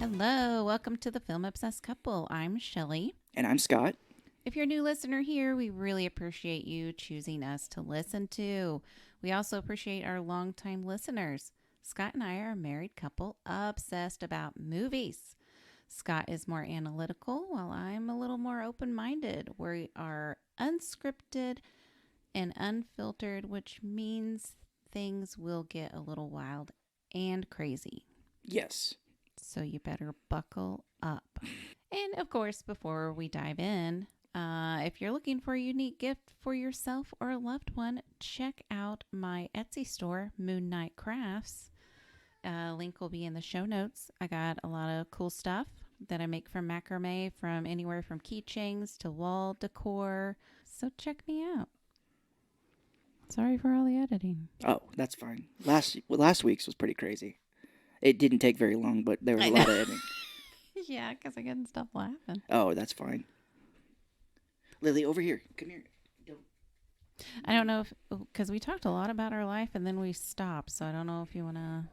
Hello, welcome to the Film Obsessed Couple. I'm Shelly. And I'm Scott. If you're a new listener here, we really appreciate you choosing us to listen to. We also appreciate our longtime listeners. Scott and I are a married couple obsessed about movies. Scott is more analytical, while I'm a little more open minded. We are unscripted and unfiltered, which means things will get a little wild and crazy. Yes. So you better buckle up. And of course, before we dive in, if you're looking for a unique gift for yourself or a loved one, check out my Etsy store, Moon Knight Crafts. Link will be in the show notes. I got a lot of cool stuff that I make from macrame, from anywhere from keychains to wall decor. So check me out. Sorry for all the editing. Oh, that's fine. Last week's was pretty crazy. It didn't take very long, but there was a lot of editing. Yeah, because I couldn't stop laughing. Oh, that's fine. Lily, over here. Come here. I don't know if, because we talked a lot about our life and then we stopped. So I don't know if you want to,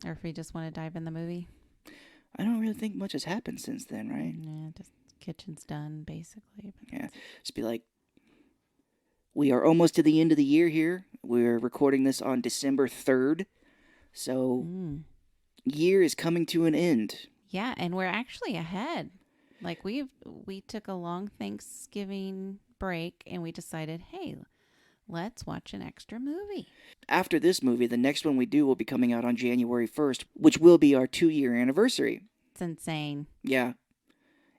or if we just want to dive in the movie. I don't really think much has happened since then, right? Yeah, just kitchen's done, basically. But Yeah. Just be like, we are almost to the end of the year here. We're recording this on December 3rd. So, year is coming to an end. Yeah, and we're actually ahead. Like we took a long Thanksgiving break and we decided, hey, let's watch an extra movie. After this movie, the next one we do will be coming out on January 1st, which will be our 2-year anniversary. It's insane. Yeah.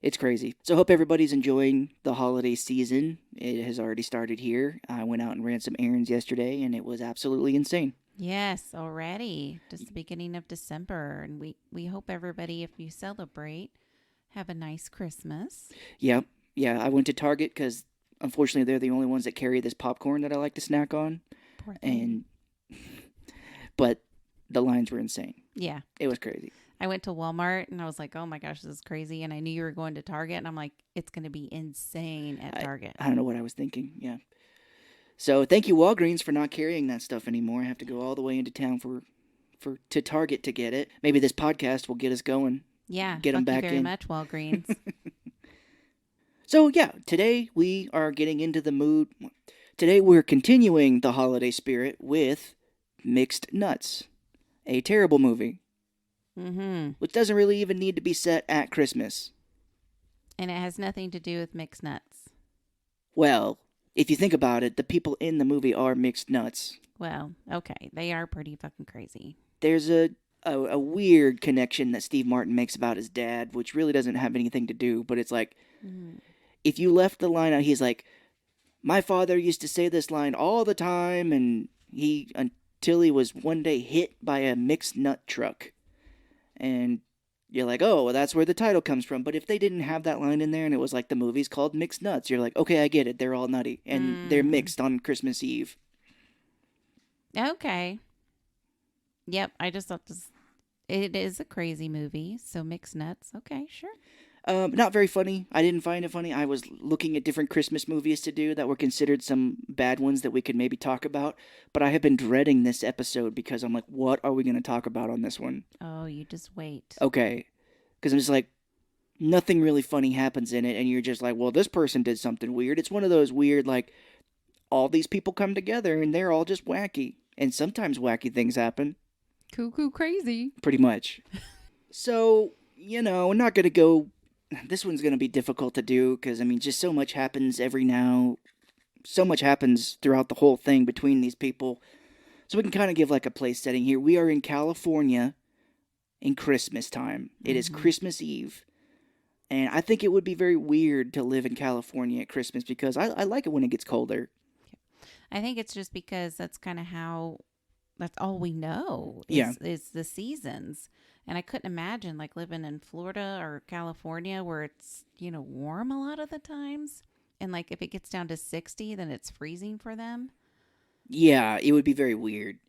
It's crazy. So I hope everybody's enjoying the holiday season. It has already started here. I went out and ran some errands yesterday, and it was absolutely insane. Yes, already. Just the beginning of December. And we hope everybody, if you celebrate, have a nice Christmas. Yeah. I went to Target because, unfortunately, they're the only ones that carry this popcorn that I like to snack on. Poor thing. But the lines were insane. Yeah. It was crazy. I went to Walmart and I was like, oh my gosh, this is crazy. And I knew you were going to Target. And I'm like, it's going to be insane at Target. I don't know what I was thinking. Yeah. So thank you, Walgreens, for not carrying that stuff anymore. I have to go all the way into town to Target to get it. Maybe this podcast will get us going. Yeah. Get them back you very in. much, Walgreens. So yeah, today we are getting into the mood. Today we're continuing the holiday spirit with Mixed Nuts, a terrible movie. Which doesn't really even need to be set at Christmas. And it has nothing to do with mixed nuts. Well, if you think about it, the people in the movie are mixed nuts. Well, okay. They are pretty fucking crazy. There's a weird connection that Steve Martin makes about his dad, which really doesn't have anything to do, but it's like, if you left the line out, he's like, my father used to say this line all the time, and until he was one day hit by a mixed nut truck. And you're like, oh, well, that's where the title comes from. But if they didn't have that line in there and it was like the movie's called Mixed Nuts, you're like, okay, I get it. They're all nutty. And they're mixed on Christmas Eve. Okay. Yep. I just thought it is a crazy movie. So mixed nuts. Okay, sure. Not very funny. I didn't find it funny. I was looking at different Christmas movies to do that were considered some bad ones that we could maybe talk about. But I have been dreading this episode because I'm like, what are we going to talk about on this one? Oh, you just wait. Okay. Because I'm just like, nothing really funny happens in it. And you're just like, well, this person did something weird. It's one of those weird, like, all these people come together and they're all just wacky. And sometimes wacky things happen. Cuckoo crazy. Pretty much. So, I'm not going to go... This one's going to be difficult to do because, just so much happens so much happens throughout the whole thing between these people. So we can kind of give like a place setting here. We are in California in Christmas time. It is Christmas Eve. And I think it would be very weird to live in California at Christmas because I like it when it gets colder. I think it's just because that's kind of that's all we know is the seasons. And I couldn't imagine like living in Florida or California where it's, warm a lot of the times. And like if it gets down to 60, then it's freezing for them. Yeah, it would be very weird.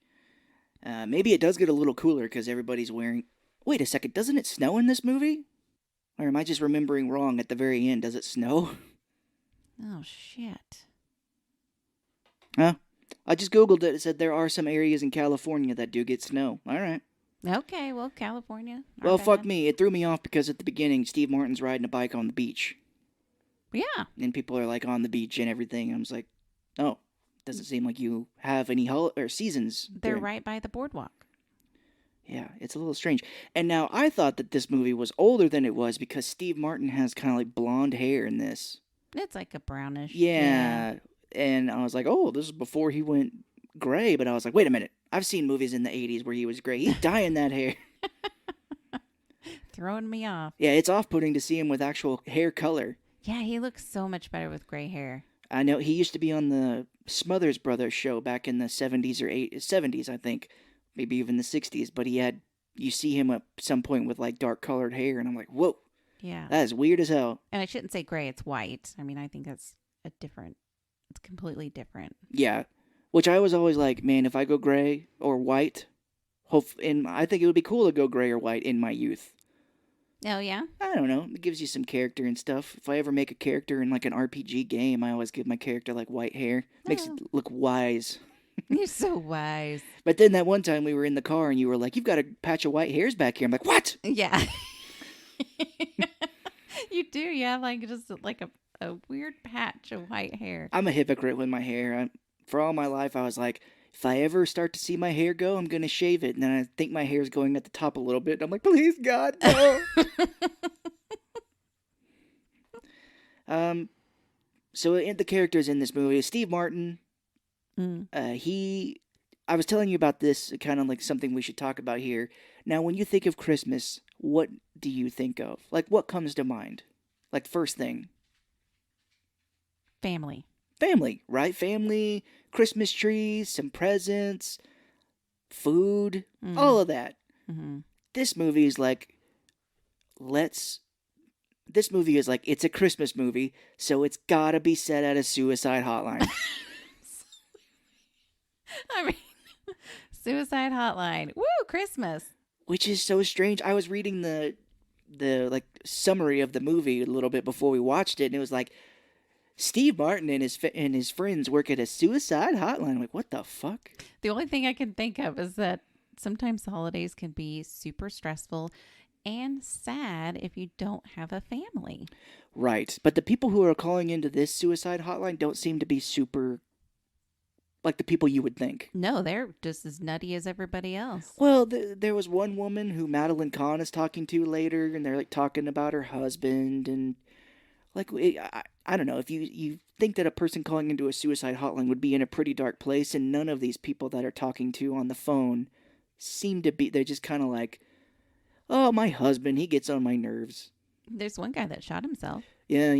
Maybe it does get a little cooler because everybody's wearing... Wait a second, doesn't it snow in this movie? Or am I just remembering wrong at the very end? Does it snow? Oh, shit. Huh? I just Googled it. It said there are some areas in California that do get snow. All right. Okay, well, California. Our Well, fuck bad. me. It threw me off because at the beginning, Steve Martin's riding a bike on the beach. Yeah. And people are like on the beach and everything. And I was like, oh, doesn't seem like you have any or seasons. They're right by the boardwalk. Yeah, it's a little strange. And now I thought that this movie was older than it was because Steve Martin has kind of like blonde hair in this. It's like a brownish. Yeah. And I was like, oh, this is before he went gray. But I was like, wait a minute. I've seen movies in the 80s where he was gray. He's dyeing that hair. Throwing me off. Yeah, it's off-putting to see him with actual hair color. Yeah, he looks so much better with gray hair. I know he used to be on the Smothers Brothers show back in the 70s or 70s, I think. Maybe even the 60s. But you see him at some point with like dark colored hair. And I'm like, whoa, Yeah. that is weird as hell. And I shouldn't say gray, it's white. I mean, I think it's completely different. Yeah. Which I was always like, man, if I go gray or white, I think it would be cool to go gray or white in my youth. Oh, yeah? I don't know. It gives you some character and stuff. If I ever make a character in like an RPG game, I always give my character like white hair. Makes it look wise. You're so wise. But then that one time we were in the car and you were like, you've got a patch of white hairs back here. I'm like, what? Yeah. You do, yeah, like just like a weird patch of white hair. I'm a hypocrite with my hair. For all my life, I was like, if I ever start to see my hair go, I'm going to shave it. And then I think my hair's going at the top a little bit. And I'm like, please, God, no. So the characters in this movie, Steve Martin, I was telling you about this, kind of like something we should talk about here. Now, when you think of Christmas, what do you think of? Like, what comes to mind? Like, first thing. Family. Family, right? Family, Christmas trees, some presents, food, all of that. Mm-hmm. This movie is like, it's a Christmas movie, so it's gotta be set at a suicide hotline. I mean, suicide hotline. Woo, Christmas. Which is so strange. I was reading the like summary of the movie a little bit before we watched it, and it was like, Steve Martin and his friends work at a suicide hotline. I'm like, what the fuck? The only thing I can think of is that sometimes holidays can be super stressful and sad if you don't have a family. Right. But the people who are calling into this suicide hotline don't seem to be super like the people you would think. No, they're just as nutty as everybody else. Well, there was one woman who Madeline Kahn is talking to later, and they're like talking about her husband and like, I don't know, if you think that a person calling into a suicide hotline would be in a pretty dark place, and none of these people that are talking to on the phone seem to be, they're just kind of like, oh, my husband, he gets on my nerves. There's one guy that shot himself. Yeah,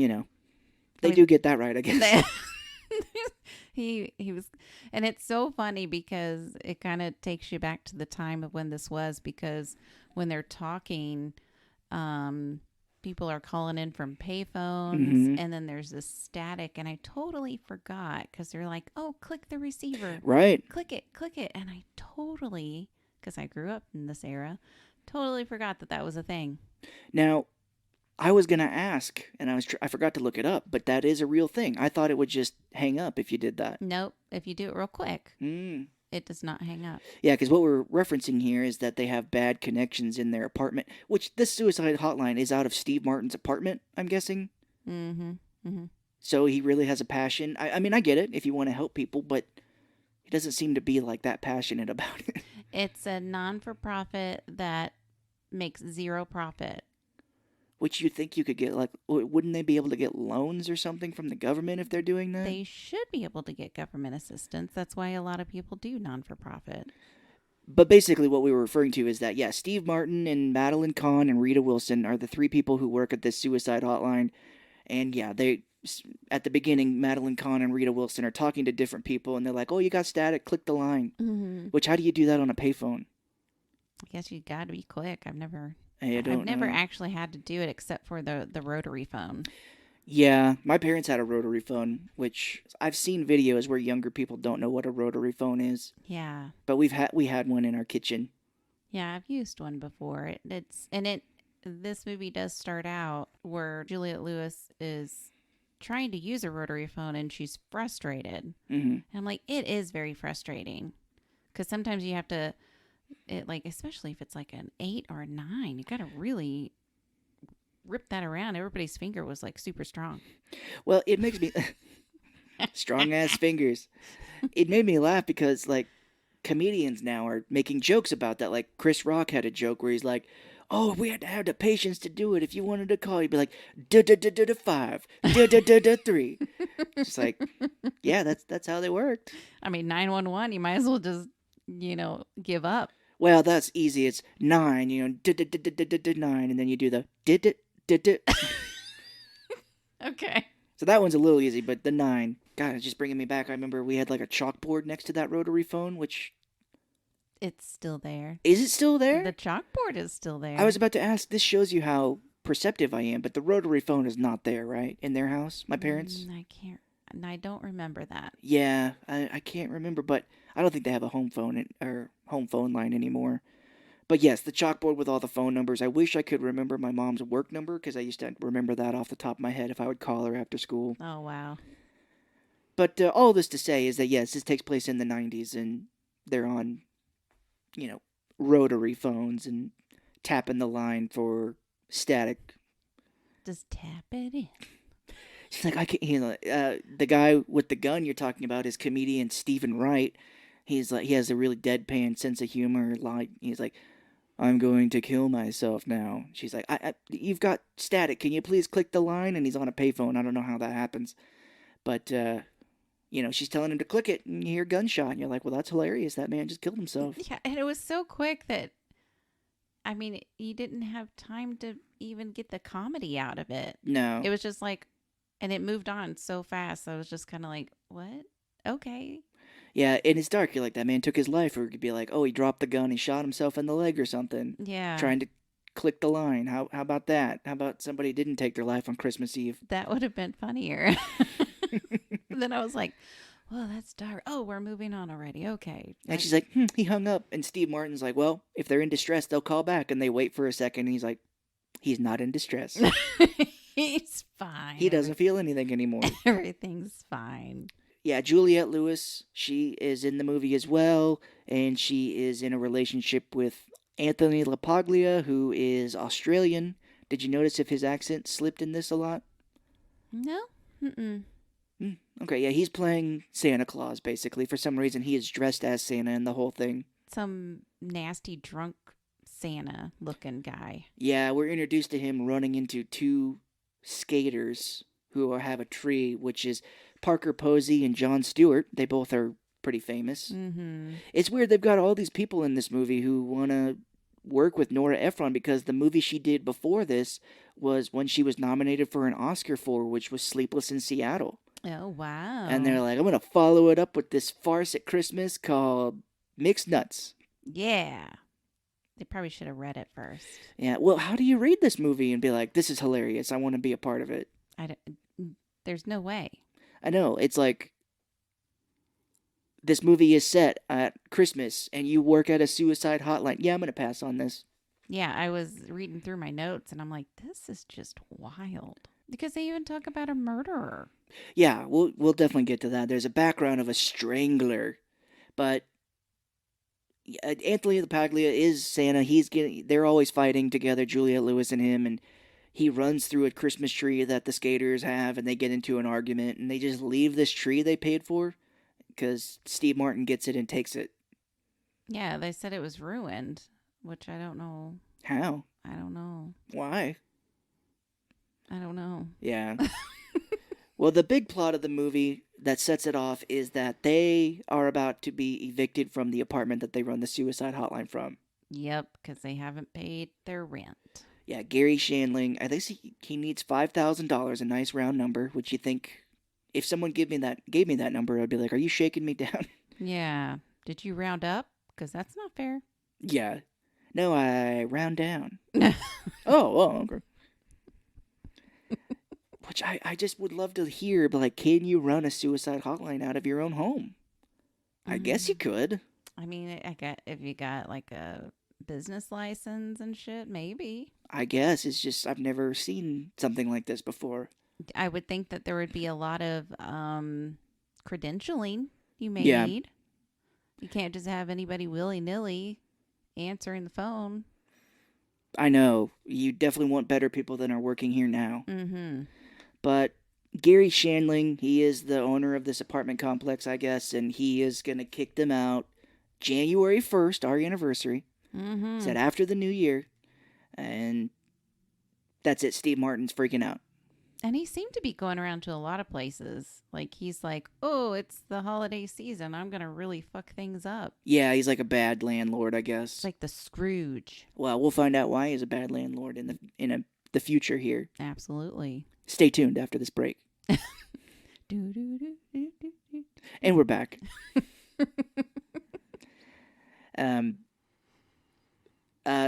they do get that right, I guess. he was, and it's so funny because it kind of takes you back to the time of when this was, because when they're talking, people are calling in from payphones, and then there's this static, and I totally forgot because they're like, oh, click the receiver. Right. Click it. And I totally, because I grew up in this era, totally forgot that was a thing. Now, I was going to ask, and I forgot to look it up, but that is a real thing. I thought it would just hang up if you did that. Nope. If you do it real quick, it does not hang up. Yeah, because what we're referencing here is that they have bad connections in their apartment, which this suicide hotline is out of Steve Martin's apartment, I'm guessing. Mm-hmm. Mm-hmm. So he really has a passion. I mean, I get it if you want to help people, but he doesn't seem to be like that passionate about it. It's a non-for-profit that makes zero profit. Which you think you could get, like, wouldn't they be able to get loans or something from the government if they're doing that? They should be able to get government assistance. That's why a lot of people do non-for-profit. But basically what we were referring to is that, yeah, Steve Martin and Madeline Kahn and Rita Wilson are the three people who work at this suicide hotline. And yeah, at the beginning, Madeline Kahn and Rita Wilson are talking to different people, and they're like, oh, you got static, click the line. Mm-hmm. Which, how do you do that on a payphone? I guess you got to be quick. I've never know. actually had to do it except for the rotary phone. Yeah, my parents had a rotary phone, which I've seen videos where younger people don't know what a rotary phone is. Yeah. But we had one in our kitchen. Yeah, I've used one before. This movie does start out where Juliette Lewis is trying to use a rotary phone and she's frustrated. Mm-hmm. And I'm like, it is very frustrating because sometimes you have to It like, especially if it's like an 8 or a 9, you got to really rip that around. Everybody's finger was like super strong. Well, it makes me strong ass fingers. It made me laugh because like comedians now are making jokes about that. Like Chris Rock had a joke where he's like, "Oh, we had to have the patience to do it. If you wanted to call, you'd be like, da da da da da 5, da da da da 3." Just like, yeah, that's how they worked. I mean, 911, you might as well just, give up. Well, that's easy. It's 9, da da da da da da da 9, and then you do the da da da da. Okay. So that one's a little easy, but the 9, God, it's just bringing me back. I remember we had like a chalkboard next to that rotary phone, which It's still there. is it still there? The chalkboard is still there. I was about to ask. This shows you how perceptive I am, but the rotary phone is not there, right? In their house, my parents. I can't. And I don't remember that. Yeah, I can't remember, but I don't think they have a home phone or home phone line anymore. But yes, the chalkboard with all the phone numbers. I wish I could remember my mom's work number because I used to remember that off the top of my head if I would call her after school. Oh, wow. But all this to say is that yes, this takes place in the 90s and they're on, rotary phones and tapping the line for static. Just tap it in. She's like, I can't. The guy with the gun you're talking about is comedian Stephen Wright. He's like, he has a really deadpan sense of humor. Like, he's like, I'm going to kill myself now. She's like, you've got static. Can you please click the line? And he's on a payphone. I don't know how that happens, but she's telling him to click it, and you hear gunshot, and you're like, well, that's hilarious. That man just killed himself. Yeah, and it was so quick that, I mean, you didn't have time to even get the comedy out of it. No. It was just like, and it moved on so fast. I was just kind of like, what? Okay. Yeah, and it's dark. You're like, that man took his life, or it could be like, oh, he dropped the gun, he shot himself in the leg or something. Yeah. Trying to click the line. How about that? How about somebody didn't take their life on Christmas Eve? That would have been funnier. Then I was like, well, that's dark. Oh, we're moving on already. Okay. And she's like, he hung up. And Steve Martin's like, well, if they're in distress, they'll call back. And they wait for a second. And he's like, he's not in distress. He's fine. He doesn't feel anything anymore. Everything's fine. Yeah, Juliette Lewis, she is in the movie as well. And she is in a relationship with Anthony LaPaglia, who is Australian. Did you notice if his accent slipped in this a lot? No. Mm-mm. Okay, yeah, he's playing Santa Claus, basically. For some reason, he is dressed as Santa in the whole thing. Some nasty drunk Santa looking guy. Yeah, we're introduced to him running into two skaters who have a tree, which is Parker Posey and Jon Stewart. They both are pretty famous. Mm-hmm. It's weird, they've got all these people in this movie who want to work with Nora Ephron because the movie she did before this was one she was nominated for an Oscar for, which was Sleepless in Seattle. Oh, wow. And they're like, I'm going to follow it up with this farce at Christmas called Mixed Nuts. Yeah. They probably should have read it first. Yeah, well, how do you read this movie and be like, this is hilarious, I want to be a part of it? There's no way. I know, it's like, this movie is set at Christmas and you work at a suicide hotline. Yeah, I'm going to pass on this. Yeah, I was reading through my notes and I'm like, this is just wild. Because they even talk about a murderer. Yeah, we'll definitely get to that. There's a background of a strangler, but Anthony LaPaglia is Santa. They're always fighting together, Juliette Lewis and him, and he runs through a Christmas tree that the skaters have, and they get into an argument, and they just leave this tree they paid for because Steve Martin gets it and takes it. Yeah, they said it was ruined, which I don't know. How? I don't know. Why? I don't know. Yeah. Well, the big plot of the movie that sets it off is that they are about to be evicted from the apartment that they run the suicide hotline from. Yep, because they haven't paid their rent. Yeah, Gary Shandling, I think he needs $5,000, a nice round number, which you think, if someone gave me that number, I'd be like, are you shaking me down? Yeah. Did you round up? Because that's not fair. Yeah. No, I round down. Oh, okay. Which I just would love to hear, but like, can you run a suicide hotline out of your own home? I guess you could. I mean, if you got like a business license and shit, maybe. I guess it's just I've never seen something like this before. I would think that there would be a lot of credentialing you may need. You can't just have anybody willy-nilly answering the phone. I know. You definitely want better people than are working here now. Mm-hmm. But Gary Shandling, he is the owner of this apartment complex, I guess, and he is going to kick them out January 1st, our anniversary. Mm-hmm. Said after the new year. And that's it. Steve Martin's freaking out. And he seemed to be going around to a lot of places. Like, he's like, oh, it's the holiday season. I'm going to really fuck things up. Yeah, he's like a bad landlord, I guess. It's like the Scrooge. Well, we'll find out why he's a bad landlord the future here. Absolutely. Stay tuned after this break. And we're back.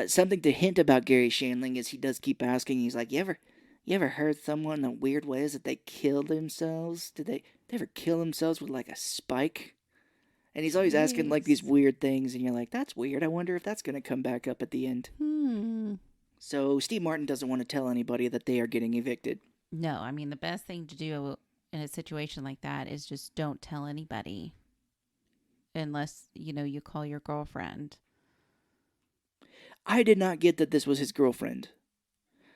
Something to hint about Gary Shandling is he does keep asking. He's like, you ever heard someone in weird ways that they killed themselves? Did they ever kill themselves with like a spike? And he's always asking like these weird things, and you're like, that's weird. I wonder if that's gonna come back up at the end. So Steve Martin doesn't want to tell anybody that they are getting evicted. No, I mean, the best thing to do in a situation like that is just don't tell anybody. Unless, you call your girlfriend. I did not get that this was his girlfriend.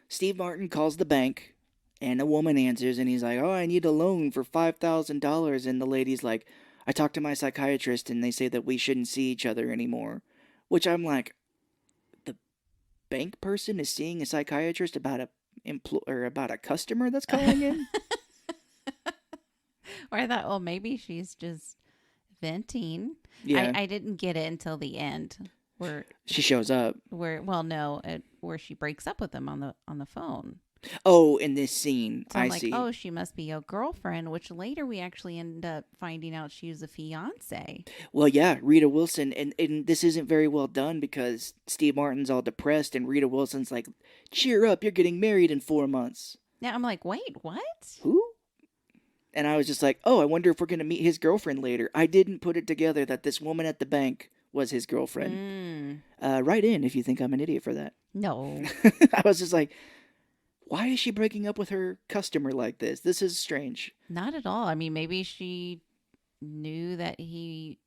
Steve Martin calls the bank, and a woman answers, and he's like, oh, I need a loan for $5,000. And the lady's like, I talked to my psychiatrist, and they say that we shouldn't see each other anymore. Which I'm like, the bank person is seeing a psychiatrist about a customer that's calling in? Or I thought, well, maybe she's just venting. Yeah. I didn't get it until the end. Where she shows up. Where she breaks up with him on the phone. Oh, in this scene, so I'm see. Oh, she must be a girlfriend, which later we actually end up finding out she was a fiance. Well, yeah, Rita Wilson, and this isn't very well done because Steve Martin's all depressed, and Rita Wilson's like, cheer up, you're getting married in 4 months. Now I'm like, wait, what? Who? And I was just like, oh, I wonder if we're going to meet his girlfriend later. I didn't put it together that this woman at the bank was his girlfriend. Write in if you think I'm an idiot for that. No. I was just like, why is she breaking up with her customer like this? This is strange. Not at all. I mean, maybe she knew that he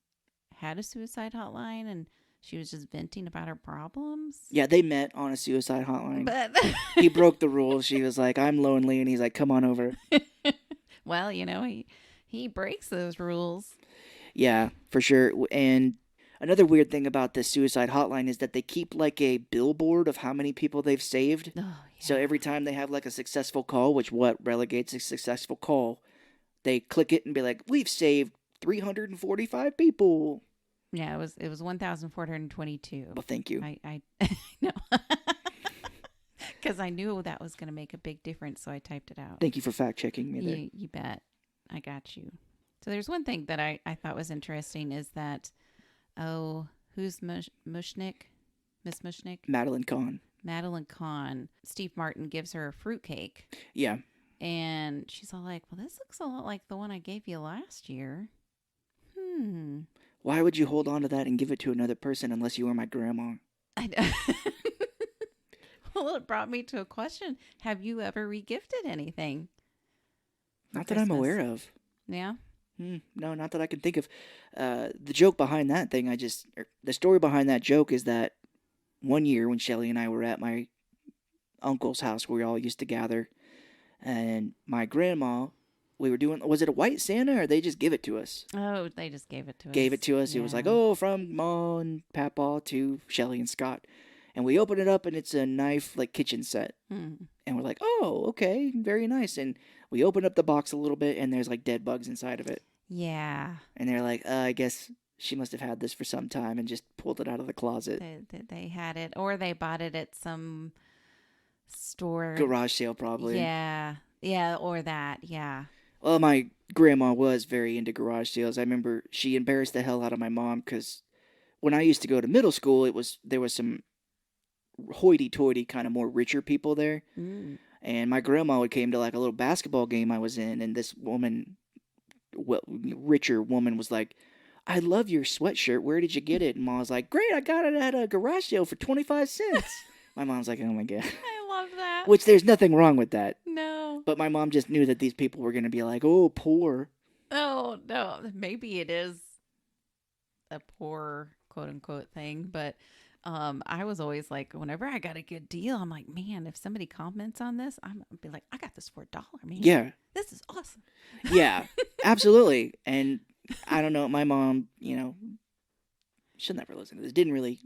had a suicide hotline and she was just venting about her problems. Yeah, they met on a suicide hotline. But he broke the rules. She was like, I'm lonely. And he's like, come on over. Well, he breaks those rules. Yeah, for sure. And another weird thing about this suicide hotline is that they keep like a billboard of how many people they've saved. Oh, yeah. So every time they have like a successful call, which what relegates a successful call, they click it and be like, we've saved 345 people. Yeah, it was 1,422. Well, thank you. I know. Because I knew that was going to make a big difference, so I typed it out. Thank you for fact checking me there. You bet. I got you. So there's one thing that I thought was interesting is that, who's Mushnick? Miss Mushnick? Madeline Kahn. Madeline Kahn. Steve Martin gives her a fruitcake. Yeah. And she's all like, well, this looks a lot like the one I gave you last year. Why would you hold on to that and give it to another person unless you were my grandma? Well, it brought me to a question. Have you ever regifted anything? Not that I'm aware of. Yeah? No, not that I can think of. The joke behind that thing, the story behind that joke is that one year when Shelly and I were at my uncle's house where we all used to gather, and my grandma, we were doing, was it a white Santa or they just give it to us? Oh, they just gave it to us. Gave it to us. Yeah. It was like, oh, from Ma and Papa to Shelly and Scott. And we open it up and it's a knife, like kitchen set. And we're like, oh, okay, very nice. And we open up the box a little bit and there's like dead bugs inside of it. Yeah. And they're like, I guess she must have had this for some time and just pulled it out of the closet. They had it, or they bought it at some store. Garage sale, probably. Yeah. Yeah, or that. Yeah. Well, my grandma was very into garage sales. I remember she embarrassed the hell out of my mom because when I used to go to middle school, there was some hoity-toity kind of more richer people there. And my grandma came to like a little basketball game I was in, and this woman, richer woman, was like, I love your sweatshirt. Where did you get it? And Mom was like, great, I got it at a garage sale for 25 cents. My mom's like, oh my God. I love that. Which there's nothing wrong with that. No. But my mom just knew that these people were going to be like, oh, poor. Oh, no. Maybe it is a poor quote unquote thing, but I was always like, whenever I got a good deal, I'm like, man, if somebody comments on this, I'm gonna be like, I got this for $1, man. Yeah. This is awesome. Yeah, absolutely. And I don't know, my mom, she'll never listen to this. Didn't really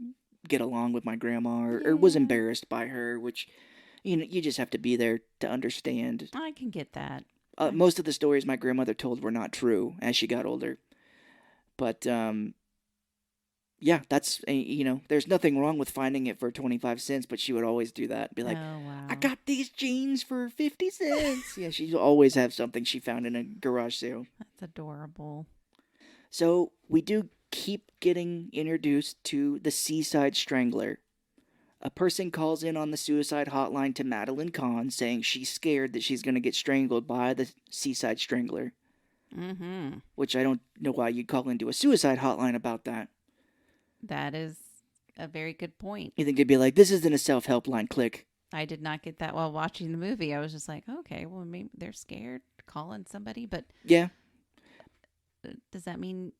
get along with my grandma or was Yeah. embarrassed by her, which, you just have to be there to understand. I can get that. Most of the stories my grandmother told were not true as she got older. But, yeah, there's nothing wrong with finding it for 25 cents, but she would always do that. Be like, Oh, wow. I got these jeans for 50 cents. Yeah, she'd always have something she found in a garage sale. That's adorable. So we do keep getting introduced to the Seaside Strangler. A person calls in on the suicide hotline to Madeline Kahn saying she's scared that she's going to get strangled by the Seaside Strangler. Mm-hmm. Which I don't know why you'd call into a suicide hotline about that. That is a very good point. You think they'd be like, this isn't a self-help line, click. I did not get that while watching the movie. I was just like, okay, well, maybe they're scared calling somebody, but Yeah, does that mean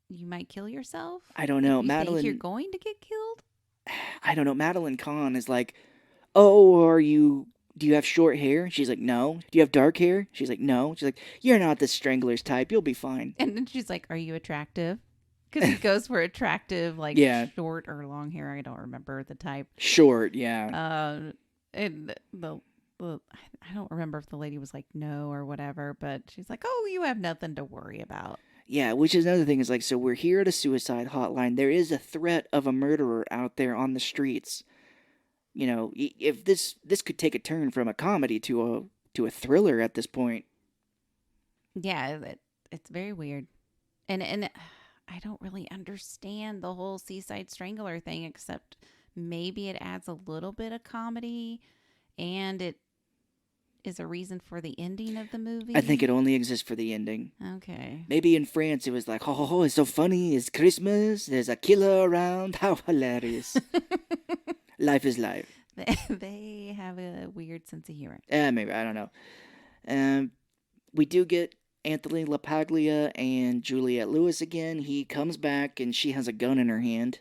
you might kill yourself? I don't know. If you Madeline, think you're going to get killed? I don't know. Madeline Kahn is like, oh, do you have short hair? She's like, no. Do you have dark hair? She's like, no. She's like, you're not the Strangler's type. You'll be fine. And then she's like, are you attractive? Because he goes for attractive, like Yeah. short or long hair. I don't remember the type. Short, yeah. And I don't remember if the lady was like no or whatever, but she's like, oh, you have nothing to worry about. Yeah, which is another thing is like, so we're here at a suicide hotline. There is a threat of a murderer out there on the streets. If this could take a turn from a comedy to a thriller at this point. Yeah, it's very weird, and I don't really understand the whole Seaside Strangler thing, except maybe it adds a little bit of comedy, and it is a reason for the ending of the movie. I think it only exists for the ending. Okay. Maybe in France it was like, ho, it's so funny, it's Christmas, there's a killer around, how hilarious. Life is life. They have a weird sense of humor. Maybe, I don't know. We do get Anthony LaPaglia and Juliette Lewis again. He comes back and she has a gun in her hand,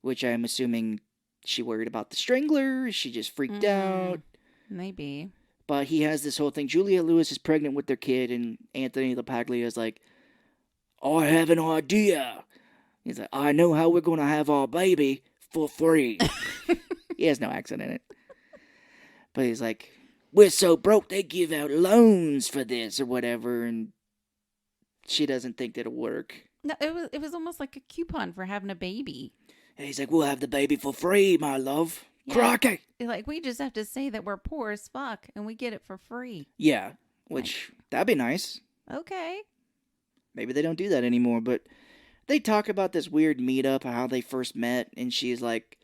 which I'm assuming she worried about the strangler, she just freaked out. Maybe. But he has this whole thing. Juliette Lewis is pregnant with their kid, and Anthony LaPaglia is like, I have an idea. He's like, I know how we're going to have our baby for free. He has no accent in it. But he's like, we're so broke they give out loans for this or whatever, and she doesn't think that'll work. No, it was almost like a coupon for having a baby. And he's like, we'll have the baby for free, my love. Yeah. Crocky! Like, we just have to say that we're poor as fuck and we get it for free. Yeah, which, that'd be nice. Okay. Maybe they don't do that anymore, but they talk about this weird meetup, how they first met, and she's like,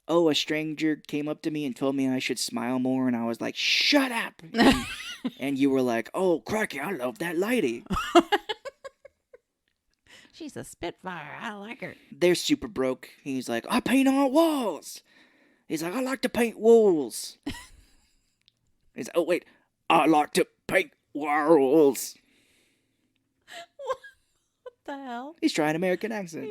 oh, a stranger came up to me and told me I should smile more, and I was like, shut up! And you were like, oh, cracky, I love that lady. She's a spitfire. I like her. They're super broke. He's like, I paint on walls. He's like, I like to paint walls. He's like, oh, wait, I like to paint walls. What the hell? He's trying American accent.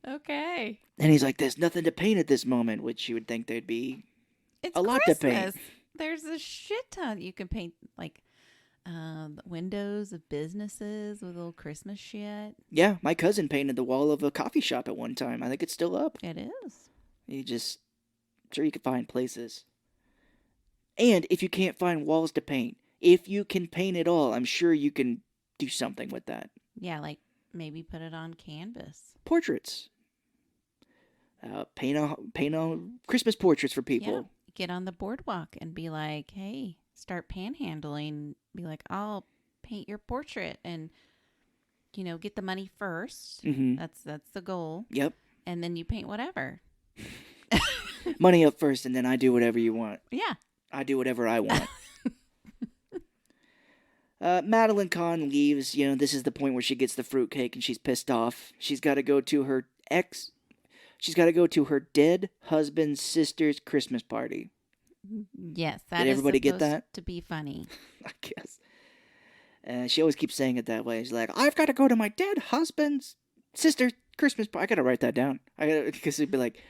Okay. And he's like, there's nothing to paint at this moment, which you would think there'd be It's a lot Christmas. to paint. There's a shit ton. You can paint, like, the windows of businesses with little Christmas shit. Yeah, my cousin painted the wall of a coffee shop at one time. I think it's still up. It is. I'm sure you can find places. And if you can't find walls to paint, if you can paint it all, I'm sure you can do something with that. Yeah, like maybe put it on canvas. Portraits. Paint on Christmas portraits for people. Yeah. Get on the boardwalk and be like, hey, start panhandling. Be like, I'll paint your portrait and, get the money first. Mm-hmm. That's the goal. Yep. And then you paint whatever. Money up first, and then I do whatever you want. Yeah. I do whatever I want. Madeline Kahn leaves. This is the point where she gets the fruitcake and she's pissed off. She's got to go to her dead husband's sister's Christmas party. Yes, that Did is everybody get supposed that? to be funny. I guess. She always keeps saying it that way. She's like, I've got to go to my dead husband's sister, Christmas party. I gotta write that down. Because it'd be like,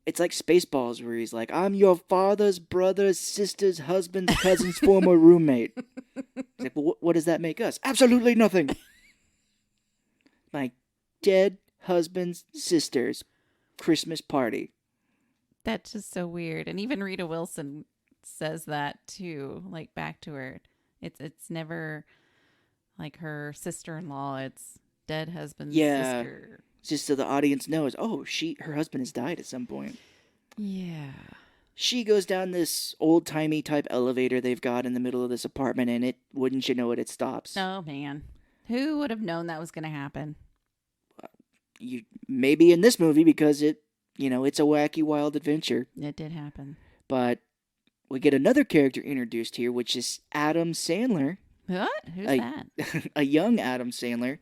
it's like Spaceballs where he's like, I'm your father's brother's sister's husband's cousin's former roommate. It's like, well, what does that make us? Absolutely nothing. My dead husband's sister's Christmas party. That's just so weird. And even Rita Wilson says that too, like back to her. It's never like her sister-in-law. It's dead husband's Yeah. sister. Just so the audience knows, oh, her husband has died at some point. Yeah. She goes down this old-timey type elevator they've got in the middle of this apartment, and wouldn't you know it stops. Oh, man. Who would have known that was going to happen? Maybe in this movie because it's a wacky, wild adventure. It did happen. But we get another character introduced here, which is Adam Sandler. What? Who's that? A young Adam Sandler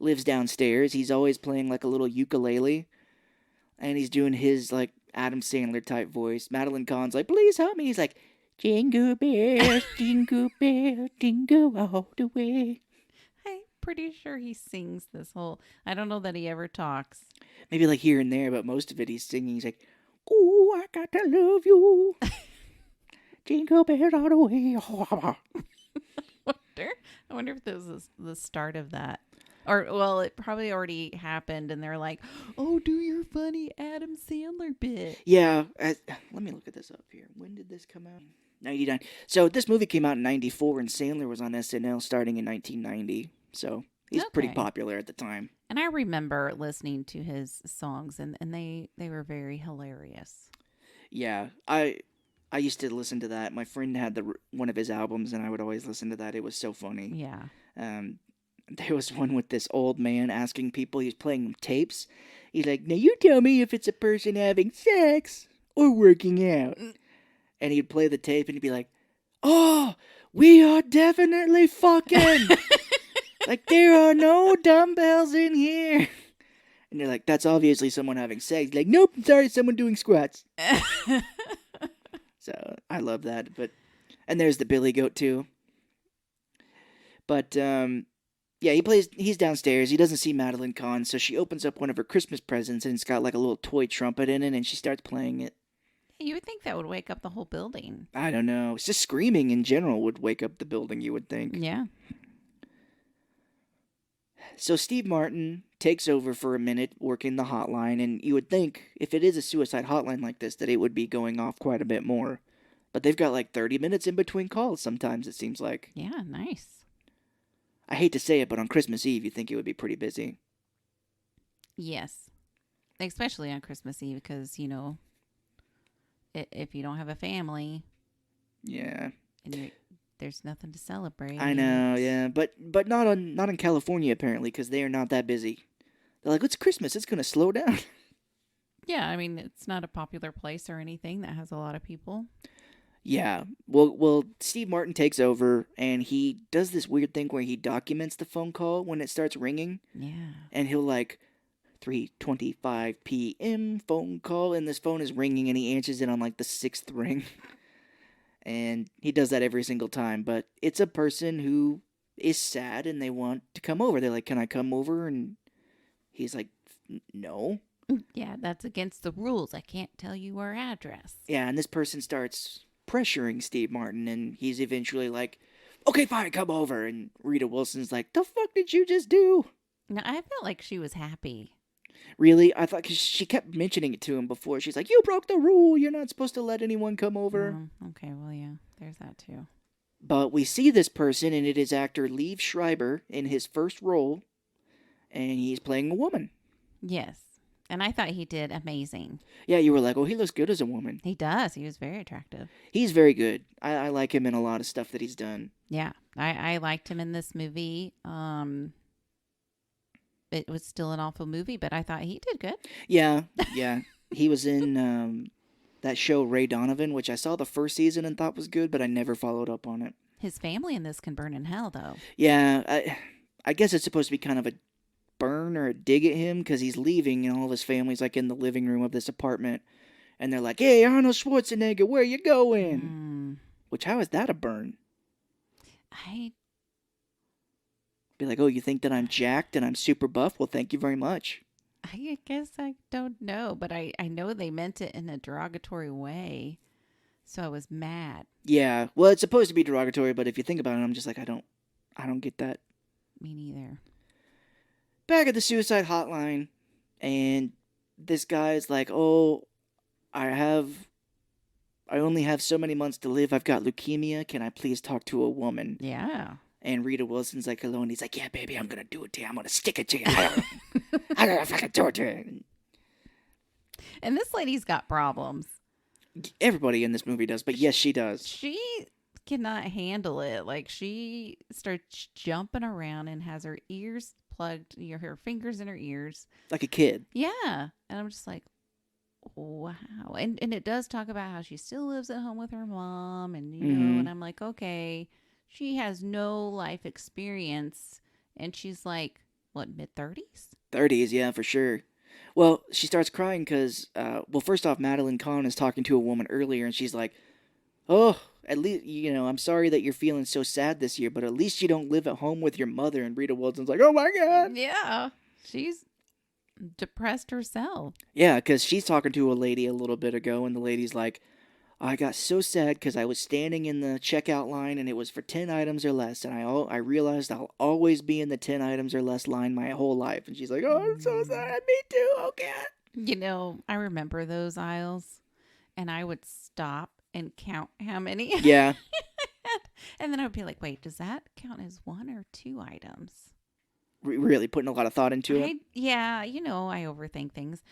lives downstairs. He's always playing like a little ukulele, and he's doing his like Adam Sandler type voice. Madeline Kahn's like, please help me. He's like, jingle bells, jingle all the way. I'm pretty sure he sings this whole. I don't know that he ever talks. Maybe like here and there, but most of it he's singing. He's like, oh, I got to love you. Jingle bells all the way. I wonder if this is the start of that. Or, well, it probably already happened, and they're like, oh, do your funny Adam Sandler bit. Yeah. Let me look at this up here. When did this come out? 99. So this movie came out in 94, and Sandler was on SNL starting in 1990. So he's pretty popular at the time. And I remember listening to his songs, and they were very hilarious. Yeah. I used to listen to that. My friend had one of his albums, and I would always listen to that. It was so funny. Yeah. There was one with this old man asking people, he's playing tapes. He's like, now you tell me if it's a person having sex or working out. And he'd play the tape and he'd be like, oh, we are definitely fucking. Like, there are no dumbbells in here. And they're like, that's obviously someone having sex. He's like, nope, sorry, someone doing squats. So I love that. And there's the Billy Goat too. But, yeah, he's downstairs. He doesn't see Madeline Kahn, so she opens up one of her Christmas presents, and it's got like a little toy trumpet in it, and she starts playing it. You would think that would wake up the whole building. I don't know. It's just screaming in general would wake up the building, you would think. Yeah. So Steve Martin takes over for a minute working the hotline, and you would think if it is a suicide hotline like this that it would be going off quite a bit more. But they've got like 30 minutes in between calls sometimes, it seems like. Yeah, nice. I hate to say it, but on Christmas Eve, you'd think it would be pretty busy. Yes. Especially on Christmas Eve because, if you don't have a family. Yeah. And there's nothing to celebrate. I know, yeah. But not in California, apparently, because they are not that busy. They're like, it's Christmas. It's going to slow down. Yeah, I mean, it's not a popular place or anything that has a lot of people. Yeah. Well, Steve Martin takes over, and he does this weird thing where he documents the phone call when it starts ringing. Yeah. And he'll, 3:25 p.m. phone call, and this phone is ringing, and he answers it on, the 6th ring. And he does that every single time, but it's a person who is sad, and they want to come over. They're like, can I come over? And he's like, no. Yeah, that's against the rules. I can't tell you our address. Yeah, and this person starts pressuring Steve Martin, and he's eventually like, okay, fine, come over. And Rita Wilson's like, the fuck did you just do? No, I felt like she was happy. Really? I thought, because she kept mentioning it to him before. She's like, you broke the rule. You're not supposed to let anyone come over. Okay, well, yeah, there's that too. But we see this person, and it is actor Liev Schreiber in his first role, and he's playing a woman. Yes. And I thought he did amazing. Yeah, you were like, oh, he looks good as a woman. He does. He was very attractive. He's very good. I like him in a lot of stuff that he's done. Yeah, I liked him in this movie. It was still an awful movie, but I thought he did good. Yeah. He was in that show Ray Donovan, which I saw the first season and thought was good, but I never followed up on it. His family in this can burn in hell, though. Yeah, I guess it's supposed to be kind of a burn or a dig at him because he's leaving and all of his family's in the living room of this apartment, and they're like, hey, Arnold Schwarzenegger, where you going? Which, how is that a burn? Be like, oh, you think that I'm jacked and I'm super buff? Well, thank you very much. I guess I don't know, but I know they meant it in a derogatory way. So I was mad. Yeah, well, it's supposed to be derogatory, but if you think about it, I'm just like, I don't get that. Me neither. Back at the suicide hotline, and this guy's like, oh, I only have so many months to live. I've got leukemia. Can I please talk to a woman? Yeah. And Rita Wilson's like, hello, and he's like, yeah, baby, I'm gonna do it to you. I'm gonna stick it to you. I'm gonna fucking do it to you. And this lady's got problems. Everybody in this movie does, but yes, she does. She cannot handle it. Like, she starts jumping around and has her ears plugged, her fingers in her ears. Like a kid. Yeah. And I'm just like, wow. And it does talk about how she still lives at home with her mom. And, and I'm like, okay, she has no life experience. And she's like, what, mid-30s? 30s, yeah, for sure. Well, she starts crying because, first off, Madeline Kahn is talking to a woman earlier, and she's like, oh, at least, I'm sorry that you're feeling so sad this year, but at least you don't live at home with your mother. And Rita Wilson's like, oh my God. Yeah. She's depressed herself. Yeah, because she's talking to a lady a little bit ago, and the lady's like, I got so sad because I was standing in the checkout line and it was for 10 items or less. And I realized I'll always be in the 10 items or less line my whole life. And she's like, oh, I'm so sad. Me too. Okay. I remember those aisles and I would stop and count how many. Yeah. And then I would be like, wait, does that count as 1 or 2 items? Really putting a lot of thought into it. Yeah. I overthink things.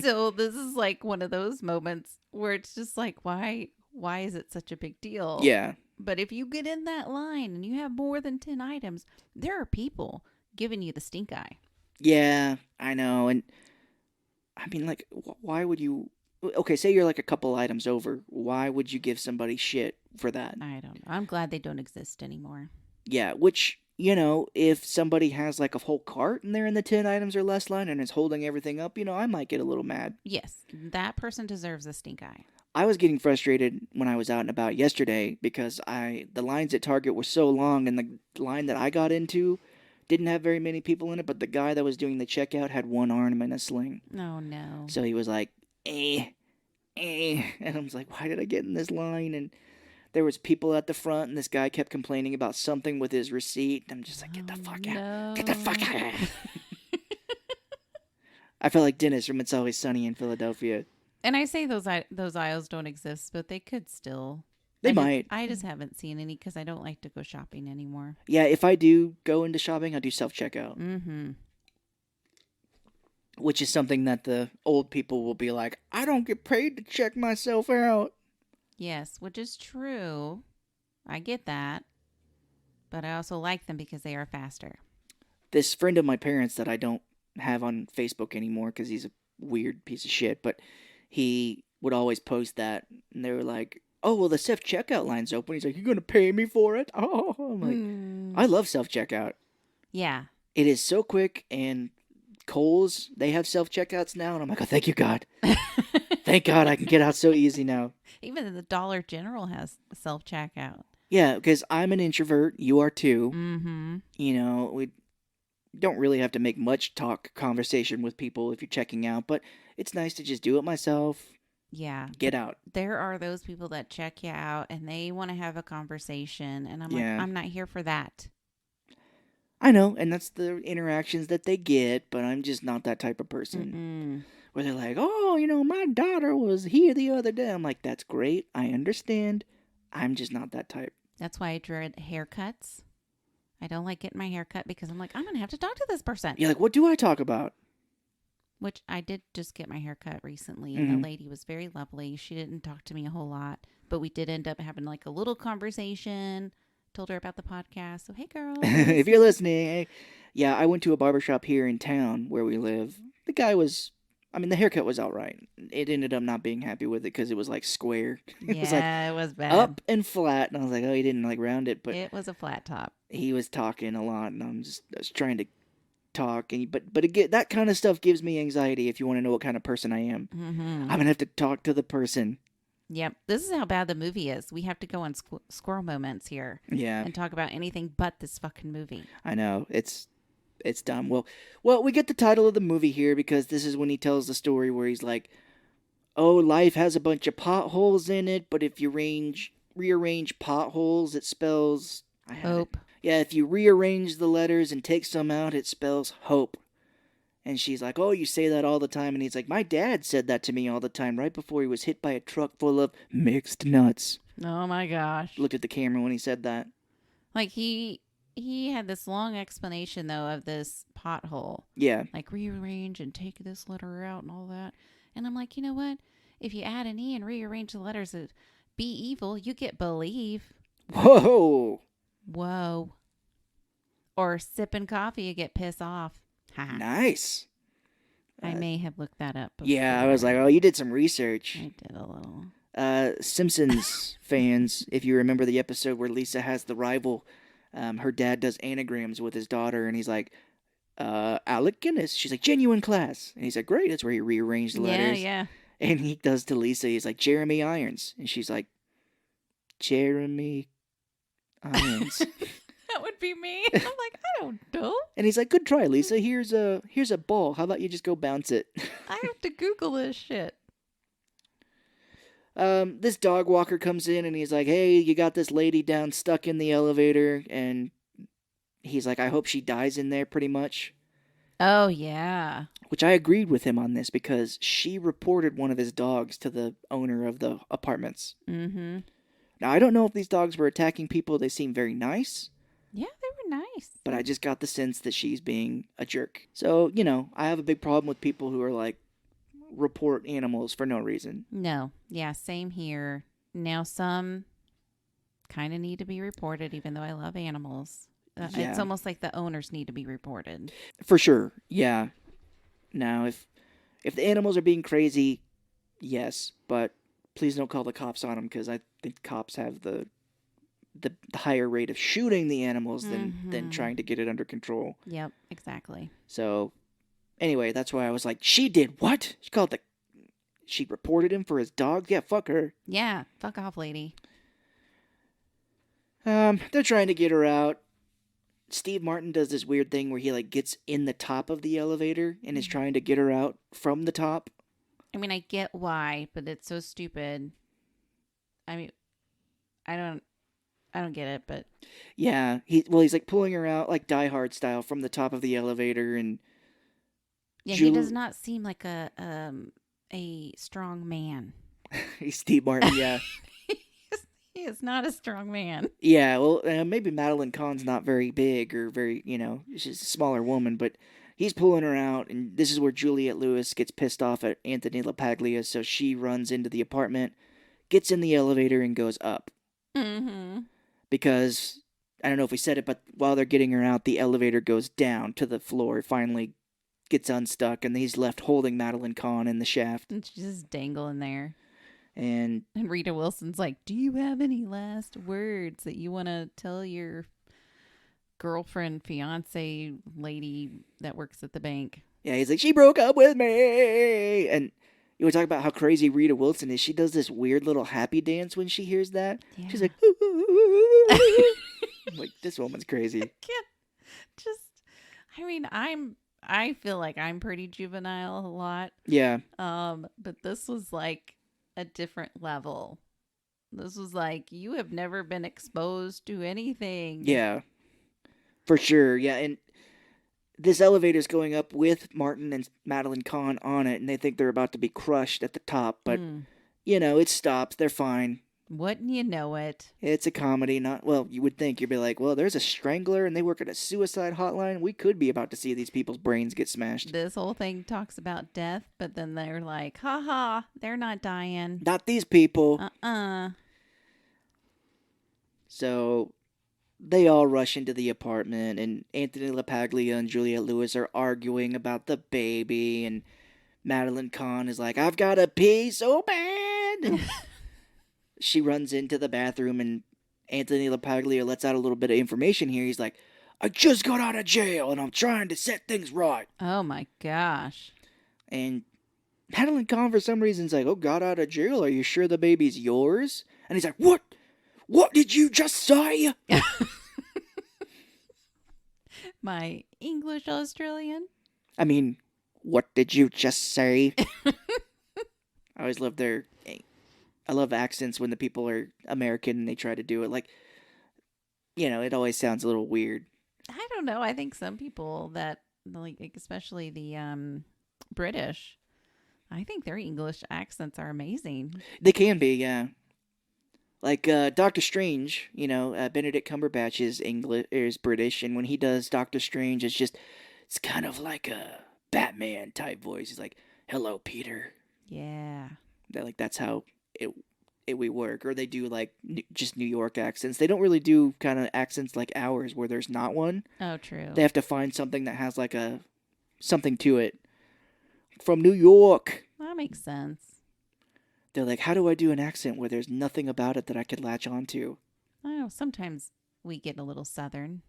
So this is like one of those moments where it's just like, why is it such a big deal? Yeah. But if you get in that line and you have more than 10 items, there are people giving you the stink eye. Yeah, I know. And I mean, like, why would you? Okay, say you're like a couple items over. Why would you give somebody shit for that? I don't know. I'm glad they don't exist anymore. Yeah, which, if somebody has like a whole cart and they're in the 10 items or less line and is holding everything up, I might get a little mad. Yes, that person deserves a stink eye. I was getting frustrated when I was out and about yesterday because the lines at Target were so long, and the line that I got into didn't have very many people in it, but the guy that was doing the checkout had one arm in a sling. Oh, no. So he was like, and I was like, why did I get in this line? And there was people at the front, and this guy kept complaining about something with his receipt. I'm just like, get the fuck out. Get the fuck out. I felt like Dennis from It's Always Sunny in Philadelphia. And I say those aisles don't exist, but they could still. They might. I just haven't seen any because I don't like to go shopping anymore. Yeah, if I do go into shopping, I do self-checkout. Mm-hmm. Which is something that the old people will be like, I don't get paid to check myself out. Yes, which is true. I get that. But I also like them because they are faster. This friend of my parents that I don't have on Facebook anymore because he's a weird piece of shit, but he would always post that, and they were like, oh, well, the self-checkout line's open. He's like, you're going to pay me for it? Oh, I'm like, I love self-checkout. Yeah. It is so quick, and Kohl's, they have self-checkouts now, and I'm like, oh, thank you, God. Thank God I can get out so easy now. Even the Dollar General has self-checkout. Yeah, because I'm an introvert. You are too. Mm-hmm. We don't really have to make much conversation with people if you're checking out, but it's nice to just do it myself. Yeah. Get out. There are those people that check you out and they want to have a conversation, and I'm like, I'm not here for that. I know, and that's the interactions that they get, but I'm just not that type of person. Where they're like, oh, my daughter was here the other day. I'm like, that's great. I understand. I'm just not that type. That's why I dread haircuts. I don't like getting my hair cut because I'm like, I'm going to have to talk to this person. You're like, what do I talk about? Which I did just get my hair cut recently, and the lady was very lovely. She didn't talk to me a whole lot, but we did end up having like a little conversation. Told her about the podcast. So, hey, girl. If you're listening, hey. Yeah, I went to a barbershop here in town where we live. The guy was, the haircut was all right. It ended up not being happy with it because it was like square. It was like it was bad. Up and flat. And I was like, oh, he didn't like round it. But it was a flat top. He was talking a lot, and I was trying to talk. But again, that kind of stuff gives me anxiety if you want to know what kind of person I am. Mm-hmm. I'm going to have to talk to the person. Yep. This is how bad the movie is. We have to go on squirrel moments here Yeah, and talk about anything but this fucking movie. I know. It's dumb. Well, we get the title of the movie here because this is when he tells the story where he's like, "Oh, life has a bunch of potholes in it, but if you rearrange potholes, it spells Hope. Yeah, if you rearrange the letters and take some out, it spells hope." And she's like, "Oh, you say that all the time." And he's like, "My dad said that to me all the time right before he was hit by a truck full of mixed nuts." Oh my gosh. Looked at the camera when he said that. Like he had this long explanation though of this pothole. Yeah. Like rearrange and take this letter out and all that. And I'm like, you know what? If you add an E and rearrange the letters to be evil, you get believe. Whoa. Whoa. Or sipping coffee, you get piss off. Ha. Nice. I may have looked that up before. Yeah, I was like, oh, you did some research. I did a little. Simpsons fans, if you remember the episode where Lisa has the rival, her dad does anagrams with his daughter, and he's like, Alec Guinness. She's like, genuine class. And he's like, great, that's where he rearranged the letters. Yeah. And he does to Lisa, he's like, Jeremy Irons. And she's like, Jeremy Irons. That would be me. I'm like, I don't know. And he's like, good try, Lisa. Here's a ball. How about you just go bounce it? I have to Google this shit. This dog walker comes in and he's like, hey, you got this lady down stuck in the elevator. And he's like, I hope she dies in there, pretty much. Oh, yeah. Which I agreed with him on this because she reported one of his dogs to the owner of the apartments. Mm-hmm. Now, I don't know if these dogs were attacking people. They seem very nice. Yeah, they were nice. But I just got the sense that she's being a jerk. So, I have a big problem with people who are like, report animals for no reason. No. Yeah, same here. Now, some kind of need to be reported, even though I love animals. Yeah. It's almost like the owners need to be reported. For sure. Yeah. Now, if the animals are being crazy, yes. But please don't call the cops on them because I think cops have the higher rate of shooting the animals than trying to get it under control. Yep, exactly. So, anyway, that's why I was like, she did what? She reported him for his dog? Yeah, fuck her. Yeah, fuck off, lady. They're trying to get her out. Steve Martin does this weird thing where he like gets in the top of the elevator and is trying to get her out from the top. I mean, I get why, but it's so stupid. I mean, I don't get it, but yeah, he's like pulling her out like Die Hard style from the top of the elevator, and yeah, he does not seem like a strong man. He's Steve Martin, yeah. He is not a strong man. Yeah, well, maybe Madeline Kahn's not very big or very, she's a smaller woman, but he's pulling her out, and this is where Juliette Lewis gets pissed off at Anthony LaPaglia, so she runs into the apartment, gets in the elevator, and goes up. Mm-hmm. Because, I don't know if we said it, but while they're getting her out, the elevator goes down to the floor, finally gets unstuck, and he's left holding Madeline Kahn in the shaft. And she's just dangling there. And Rita Wilson's like, do you have any last words that you want to tell your girlfriend, fiance lady that works at the bank? Yeah, he's like, she broke up with me. And you were talking about how crazy Rita Wilson is. She does this weird little happy dance when she hears that. Yeah. She's like, I'm like, this woman's crazy. I feel like I'm pretty juvenile a lot. Yeah. But this was like a different level. This was like, you have never been exposed to anything. Yeah. For sure. Yeah. And this elevator's going up with Martin and Madeline Kahn on it, and they think they're about to be crushed at the top, but it stops. They're fine. Wouldn't you know it? It's a comedy, you would think. You'd be like, well, there's a strangler and they work at a suicide hotline. We could be about to see these people's brains get smashed. This whole thing talks about death, but then they're like, haha, they're not dying. Not these people. So they all rush into the apartment, and Anthony LaPaglia and Juliette Lewis are arguing about the baby, and Madeline Kahn is like, I've got to pee so bad. She runs into the bathroom, and Anthony LaPaglia lets out a little bit of information here. He's like, I just got out of jail, and I'm trying to set things right. Oh, my gosh. And Madeline Kahn, for some reason, is like, oh, got out of jail. Are you sure the baby's yours? And he's like, what? What did you just say? My English Australian. I mean, what did you just say? I always love I love accents when the people are American and they try to do it. Like, it always sounds a little weird. I don't know. I think some people that, like, especially the British, I think their English accents are amazing. They can be, yeah. Like Doctor Strange, Benedict Cumberbatch is British, and when he does Doctor Strange, it's kind of like a Batman type voice. He's like, "Hello, Peter." Yeah. That's how we work. Or they do like just New York accents. They don't really do kind of accents like ours where there's not one. Oh, true. They have to find something that has like something to it. From New York. That makes sense. They're like, how do I do an accent where there's nothing about it that I could latch onto? I don't know. Sometimes we get a little southern.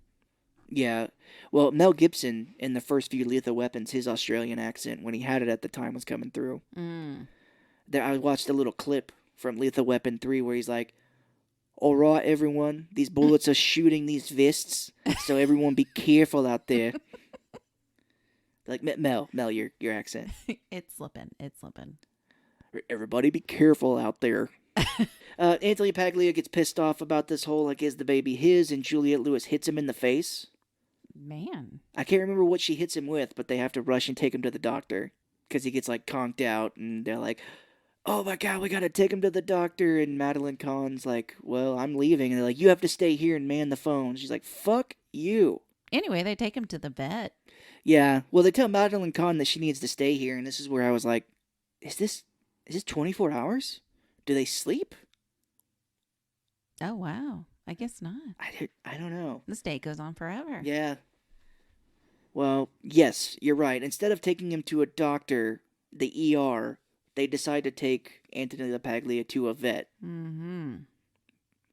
Yeah. Well, Mel Gibson, in the first few Lethal Weapons, his Australian accent, when he had it at the time, was coming through. I watched a little clip from Lethal Weapon 3 where he's like, all right, everyone, these bullets are shooting these vests, so everyone be careful out there. Like, Mel, your accent. It's slipping. Everybody be careful out there. Anthony Paglia gets pissed off about this whole, like, is the baby his? And Juliette Lewis hits him in the face. Man. I can't remember what she hits him with, but they have to rush and take him to the doctor. Because he gets, like, conked out. And they're like, oh my god, we gotta take him to the doctor. And Madeline Kahn's like, well, I'm leaving. And they're like, you have to stay here and man the phone. She's like, fuck you. Anyway, they take him to the vet. Yeah. Well, they tell Madeline Kahn that she needs to stay here. And this is where I was like, is this 24 hours? Do they sleep? Oh, wow. I guess not. I don't know. This day goes on forever. Yeah. Well, yes, you're right. Instead of taking him to a doctor, the ER, they decide to take Anthony LaPaglia to a vet. Mm-hmm.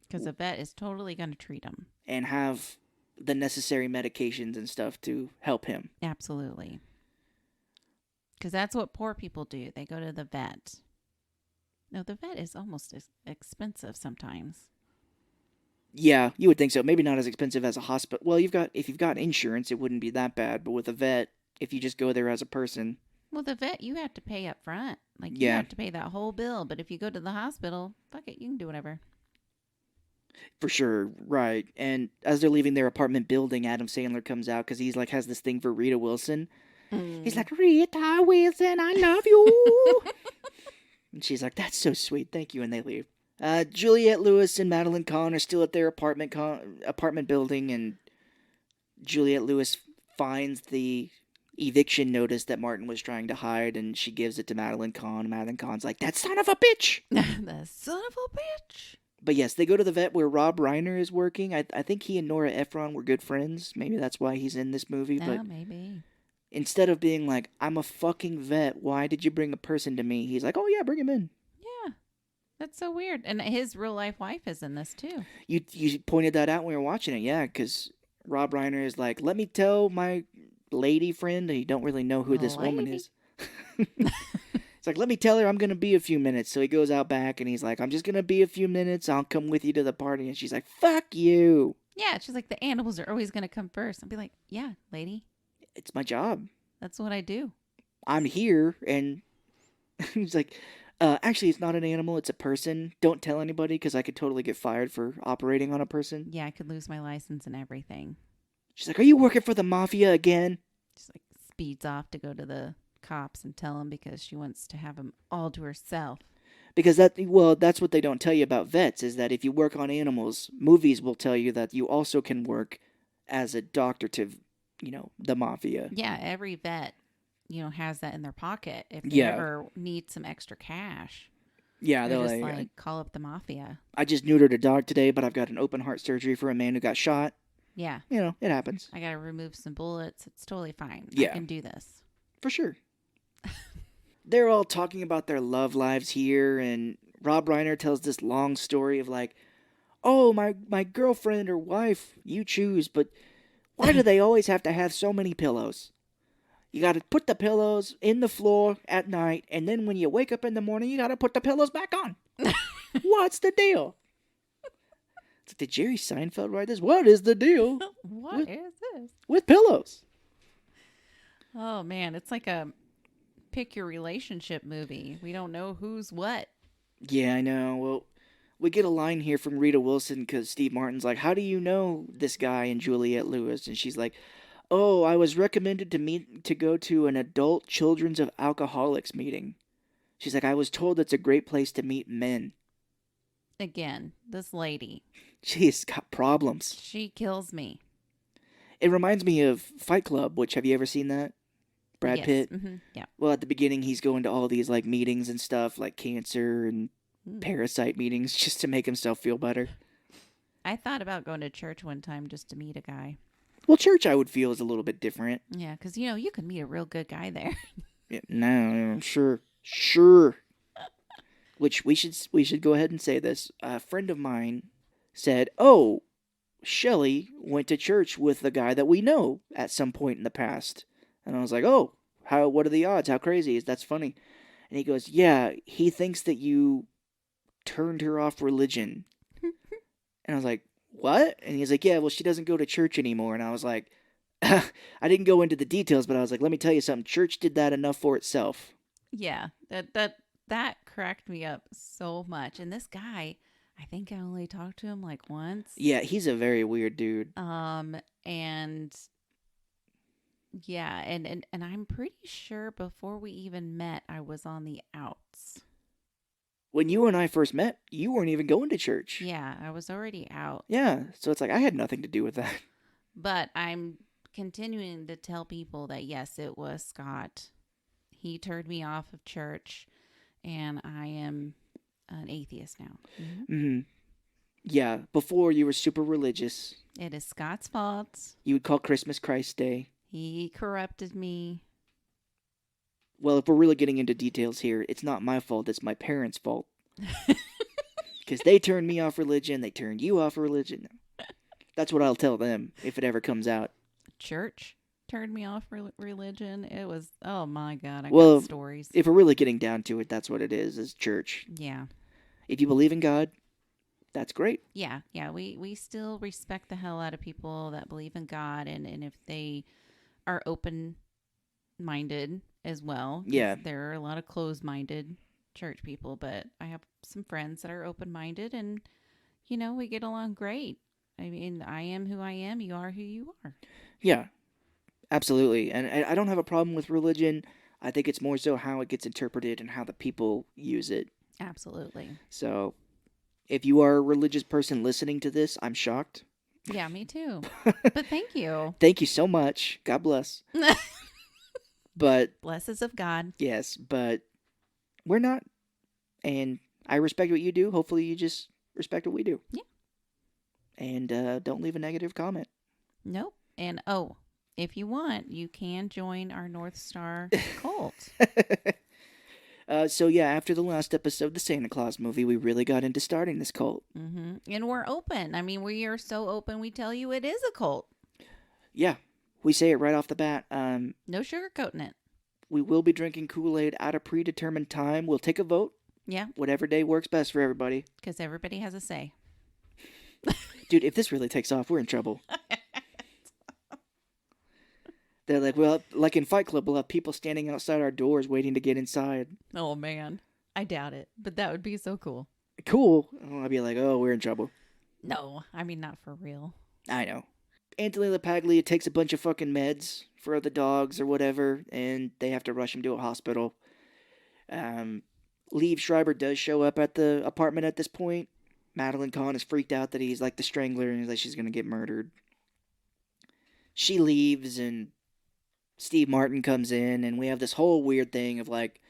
Because a vet is totally going to treat him. And have the necessary medications and stuff to help him. Absolutely. Because that's what poor people do. They go to the vet. No, the vet is almost as expensive sometimes. Yeah, you would think so. Maybe not as expensive as a hospital. Well, if you've got insurance, it wouldn't be that bad. But with a vet, if you just go there as a person. Well, the vet, you have to pay up front. Like, yeah. You have to pay that whole bill. But if you go to the hospital, fuck it, you can do whatever. For sure, right. And as they're leaving their apartment building, Adam Sandler comes out because he's like has this thing for Rita Wilson. He's like, Rita Wilson, I love you. And she's like, that's so sweet, thank you. And they leave. Juliette Lewis and Madeline Kahn are still at their apartment building, and Juliette Lewis finds the eviction notice that Martin was trying to hide, and she gives it to Madeline Kahn. Madeline Kahn's like, that son of a bitch! The son of a bitch! But yes, they go to the vet where Rob Reiner is working. I think he and Nora Ephron were good friends. Maybe that's why he's in this movie. But maybe. Instead of being like, I'm a fucking vet, why did you bring a person to me? He's like, oh yeah, bring him in. Yeah. That's so weird. And his real life wife is in this too. You pointed that out when we were watching it, yeah, because Rob Reiner is like, let me tell my lady friend, and you don't really know who this woman is. It's like, let me tell her I'm going to be a few minutes. So he goes out back and he's like, I'm just going to be a few minutes. I'll come with you to the party. And she's like, fuck you. Yeah, she's like, the animals are always going to come first. I'll be like, yeah, lady. It's my job. That's what I do. I'm here. And he's like, actually, it's not an animal. It's a person. Don't tell anybody because I could totally get fired for operating on a person. Yeah, I could lose my license and everything. She's like, are you working for the mafia again? She's like, speeds off to go to the cops and tell them because she wants to have them all to herself. Because that's what they don't tell you about vets, is that if you work on animals, movies will tell you that you also can work as a doctor to, the mafia. Yeah, every vet, has that in their pocket if they ever need some extra cash. Yeah, they'll just call up the mafia. I just neutered a dog today, but I've got an open heart surgery for a man who got shot. Yeah. It happens. I got to remove some bullets. It's totally fine. Yeah. I can do this. For sure. They're all talking about their love lives here, and Rob Reiner tells this long story of like, oh, my girlfriend or wife, you choose, but why do they always have to have so many pillows? You got to put the pillows in the floor at night, and then when you wake up in the morning, you got to put the pillows back on. What's the deal? It's like, did Jerry Seinfeld write this? What is the deal What is this? with pillows? Oh man, it's like a pick your relationship movie. We don't know who's what. Yeah, I know. Well, we get a line here from Rita Wilson because Steve Martin's like, how do you know this guy and Juliette Lewis? And she's like, oh, I was recommended to go to an adult Children's of Alcoholics meeting. She's like, I was told it's a great place to meet men. Again, this lady. She's got problems. She kills me. It reminds me of Fight Club, which, have you ever seen that? Brad Yes. Pitt? Mm-hmm. Yeah. Well, at the beginning, he's going to all these like meetings and stuff, like cancer and parasite meetings, just to make himself feel better. I thought about going to church one time just to meet a guy. Well, church, I would feel, is a little bit different. Yeah, because, you can meet a real good guy there. Yeah, no, sure. Which we should go ahead and say this. A friend of mine said, "Oh, Shelley went to church with the guy that we know at some point in the past." And I was like, "Oh, what are the odds? How crazy is that's funny?" And he goes, "Yeah, he thinks that you turned her off religion." And I was like, "What?" And he's like, "Yeah, well, she doesn't go to church anymore." And I was like, I didn't go into the details, but I was like, "Let me tell you something. Church did that enough for itself." Yeah, that cracked me up so much. And this guy, I think I only talked to him like once. Yeah, he's a very weird dude. And yeah, and I'm pretty sure before we even met, I was on the outs. When you and I first met, you weren't even going to church. Yeah, I was already out. Yeah, so it's like I had nothing to do with that. But I'm continuing to tell people that yes, it was Scott. He turned me off of church, and I am an atheist now. Mm-hmm. Yeah, before you were super religious. It is Scott's fault. You would call Christmas Christ Day. He corrupted me. Well, if we're really getting into details here, it's not my fault, it's my parents' fault. Because they turned me off religion, they turned you off religion. That's what I'll tell them if it ever comes out. Church turned me off religion. It was, oh my God, I Well, got stories. If we're really getting down to it, that's what it is church. Yeah. If you believe in God, that's great. Yeah. We still respect the hell out of people that believe in God, and if they are open-minded as well. Yeah. There are a lot of closed-minded church people, but I have some friends that are open-minded, and, we get along great. I mean, I am who I am. You are who you are. Yeah, absolutely. And I don't have a problem with religion. I think it's more so how it gets interpreted and how the people use it. Absolutely. So, if you are a religious person listening to this, I'm shocked. Yeah, me too. But thank you. Thank you so much. God bless. But blesses of God. Yes, but we're not. And I respect what you do. Hopefully you just respect what we do. Yeah. And don't leave a negative comment. Nope. And if you want, you can join our North Star cult. So yeah, after the last episode, the Santa Claus movie, we really got into starting this cult. Mm-hmm. And we're open. I mean, we are so open. We tell you it is a cult. Yeah, we say it right off the bat. No sugarcoating it. We will be drinking Kool-Aid at a predetermined time. We'll take a vote. Yeah. Whatever day works best for everybody. Because everybody has a say. Dude, if this really takes off, we're in trouble. They're like, well, like in Fight Club, we'll have people standing outside our doors waiting to get inside. Oh, man. I doubt it. But that would be so cool. Cool. I'll be like, oh, we're in trouble. No, I mean, not for real. I know. Anthony LaPaglia takes a bunch of fucking meds for the dogs or whatever, and they have to rush him to a hospital. Liev Schreiber does show up at the apartment at this point. Madeline Kahn is freaked out that he's like the strangler and he's like she's going to get murdered. She leaves and Steve Martin comes in and we have this whole weird thing of like